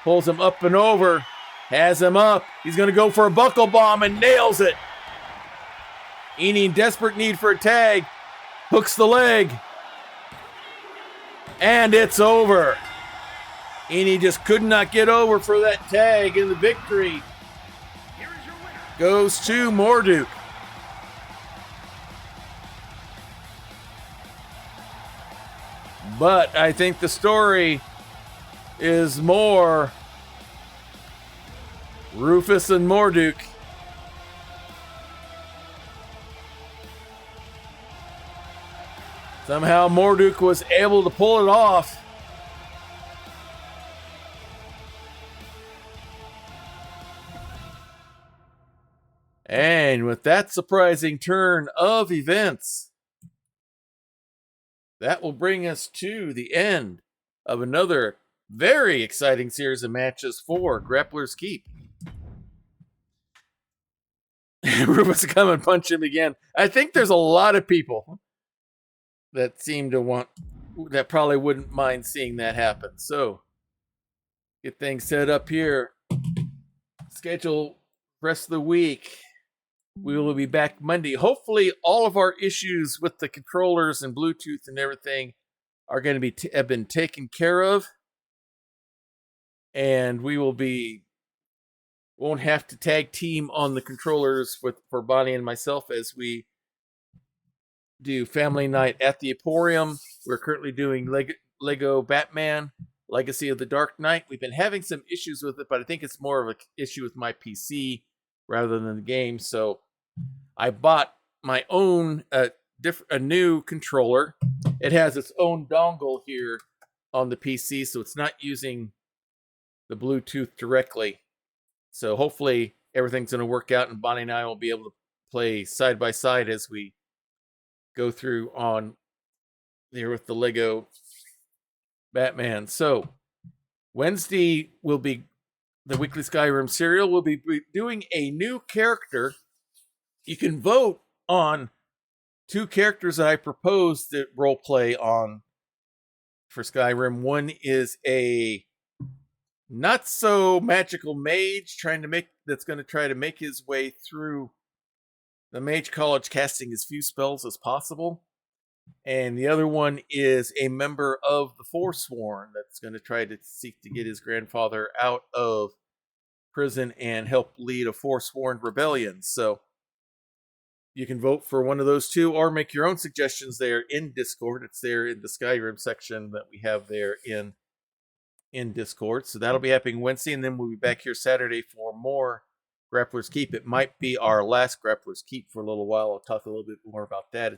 Pulls him up and over. Has him up. He's going to go for a buckle bomb and nails it. Eni in desperate need for a tag. Hooks the leg. And it's over. Eni just could not get over for that tag, and the victory goes to Morduk. But I think the story is more Rufus and Morduk. Somehow Morduk was able to pull it off. And with that surprising turn of events, that will bring us to the end of another very exciting series of matches for Grappler's Keep. Rufus come and punch him again. I think there's a lot of people that seem to that probably wouldn't mind seeing that happen. So, get things set up here. Schedule rest of the week. We will be back Monday. Hopefully, all of our issues with the controllers and Bluetooth and everything are going to be have been taken care of, and we won't have to tag team on the controllers for Bonnie and myself as we do family night at the Emporium. We're currently doing Lego Batman Legacy of the Dark Knight. We've been having some issues with it, but I think it's more of an issue with my PC rather than the game. So I bought my own a new controller. It has its own dongle here on the PC, so it's not using the Bluetooth directly. So hopefully everything's going to work out, and Bonnie and I will be able to play side by side as we go through on there with the Lego Batman. So Wednesday will be the weekly Skyrim serial. We'll be doing a new character. You can vote on 2 characters that I proposed that role play on for Skyrim. One is a not so magical mage that's going to try to make his way through the Mage College casting as few spells as possible. And the other one is a member of the Forsworn that's going to try to seek to get his grandfather out of prison and help lead a Forsworn rebellion. So you can vote for one of those 2 or make your own suggestions there in Discord. It's there in the Skyrim section that we have there in Discord. So that'll be happening Wednesday, and then we'll be back here Saturday for more Grappler's Keep. It might be our last Grappler's Keep for a little while. I'll talk a little bit more about that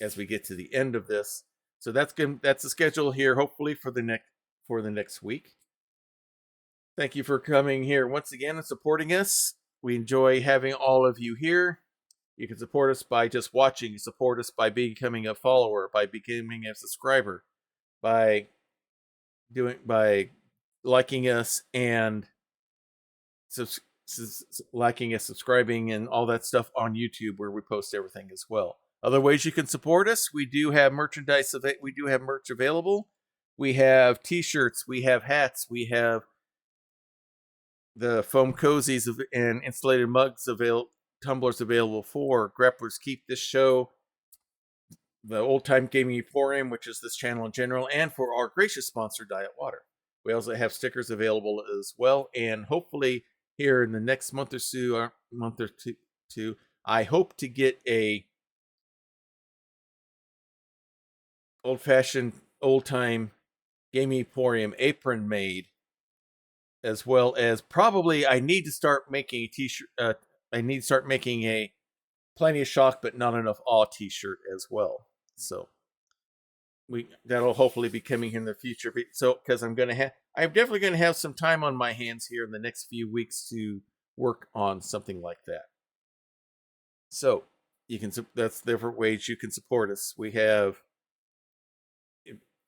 as we get to the end of this. So that's good. That's the schedule here. Hopefully for the next week. Thank you for coming here once again and supporting us. We enjoy having all of you here. You can support us by just watching. You support us by becoming a follower, by becoming a subscriber, by by liking us and liking us, subscribing, and all that stuff on YouTube, where we post everything as well. Other ways you can support us: we do have merchandise. We do have merch available. We have T-shirts. We have hats. We have the foam cozies and insulated mugs tumblers available for Grapplers Keep, this show, the Old Time Gaming Emporium, which is this channel in general, and for our gracious sponsor, Diet Water. We also have stickers available as well, and hopefully here in the next month or two, I hope to get a old-fashioned, old-time Gaming Emporium apron made, as well as probably I need to start making a t-shirt. I need to start making a Plenty of Shock but Not Enough Awe t-shirt as well. So that'll hopefully be coming in the future. So because I'm definitely gonna have some time on my hands here in the next few weeks to work on something like that. So that's different ways you can support us. We have,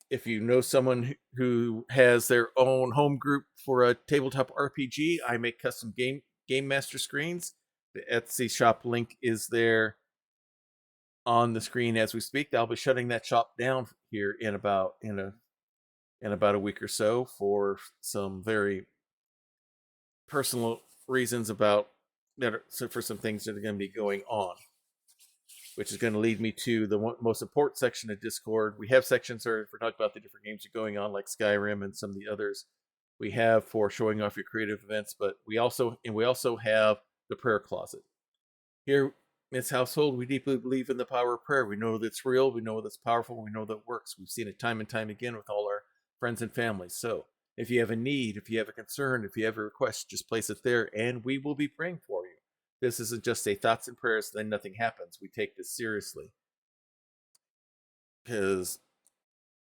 if you know someone who has their own home group for a tabletop RPG, I make custom game master screens. The Etsy shop link is there on the screen as we speak. I'll be shutting that shop down here in about a week or so for some very personal reasons for some things that are going to be going on, which is going to lead me to the most important section of Discord. We have sections where we're talking about the different games that are going on, like Skyrim and some of the others we have for showing off your creative events. But we also have the prayer closet. Here in this household, we deeply believe in the power of prayer. We know that it's real. We know that it's powerful. We know that it works. We've seen it time and time again with all our friends and family. So if you have a need, if you have a concern, if you have a request, just place it there and we will be praying for you. This isn't just a thoughts and prayers, then nothing happens. We take this seriously, because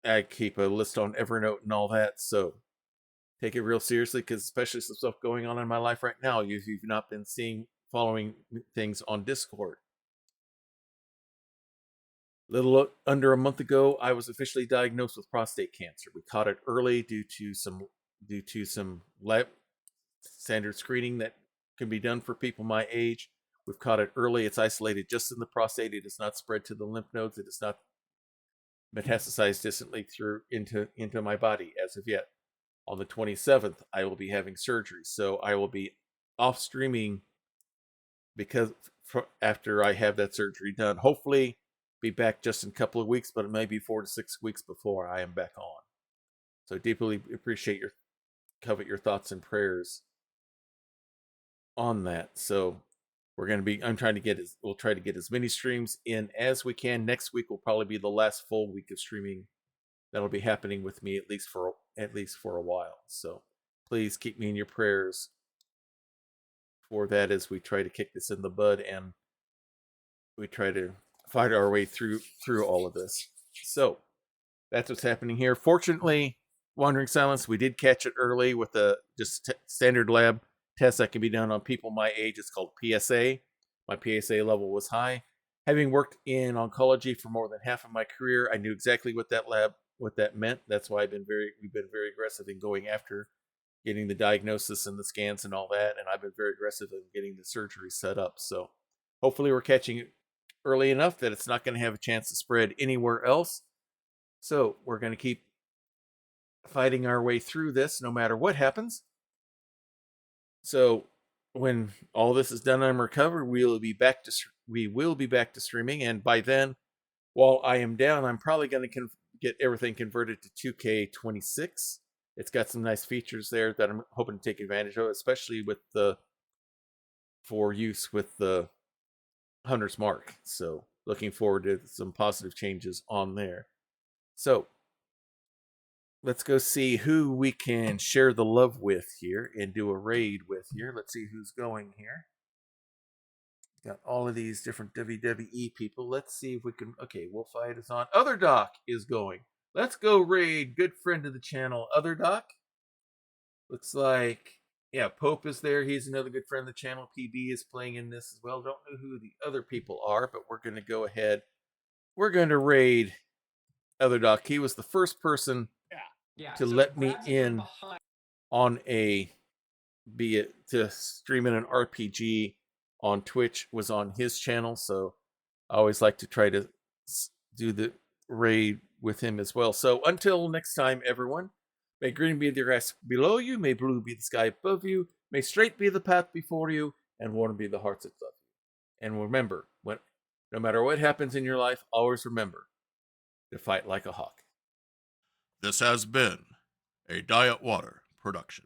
I keep a list on Evernote and all that. So take it real seriously, because especially some stuff going on in my life right now. If you've not been following things on Discord. Little under a month ago, I was officially diagnosed with prostate cancer. We caught it early due to some lab standard screening that can be done for people my age. We've caught it early. It's isolated just in the prostate. It does not spread to the lymph nodes. It does not metastasize distantly through into my body as of yet. On the 27th, I will be having surgery, so I will be off streaming after I have that surgery done. Hopefully be back just in a couple of weeks, but it may be 4 to 6 weeks before I am back on. So deeply appreciate covet your thoughts and prayers on that. So we'll try to get as many streams in as we can. Next week will probably be the last full week of streaming that'll be happening with me, at least for a while. So please keep me in your prayers for that as we try to kick this in the bud and we try to fight our way through all of this. So that's what's happening here. Fortunately, Wandering Silence, we did catch it early with a just standard lab test that can be done on people my age. It's called PSA. My PSA level was high. Having worked in oncology for more than half of my career, I knew exactly what that meant. That's why we've been very aggressive in going after getting the diagnosis and the scans and all that, and I've been very aggressive in getting the surgery set up. So hopefully we're catching it early enough that it's not going to have a chance to spread anywhere else. So we're going to keep fighting our way through this no matter what happens. So when all this is done and I'm recovered, we will be back to streaming, and by then, while I am down, I'm probably going to get everything converted to 2K26. It's got some nice features there that I'm hoping to take advantage of, especially for use with the Hunter's Mark. So looking forward to some positive changes on there. So let's go see who we can share the love with here and do a raid with here. Let's see who's going here. Got all of these different WWE people. Let's see if we can. Okay, Wolf Fight is on. Other Doc is going. Let's go raid. Good friend of the channel, Other Doc. Looks like, yeah, Pope is there. He's another good friend of the channel. PB is playing in this as well. Don't know who the other people are, but we're going to go ahead. We're going to raid Other Doc. He was the first person to let me in on a, be it to stream in an RPG on Twitch, was on his channel. So I always like to try to do the raid with him as well. So until next time, everyone, may green be the grass below you, may blue be the sky above you, may straight be the path before you, and warm be the hearts above you. And remember, no matter what happens in your life, always remember to fight like a hawk. This has been a Diet Water production.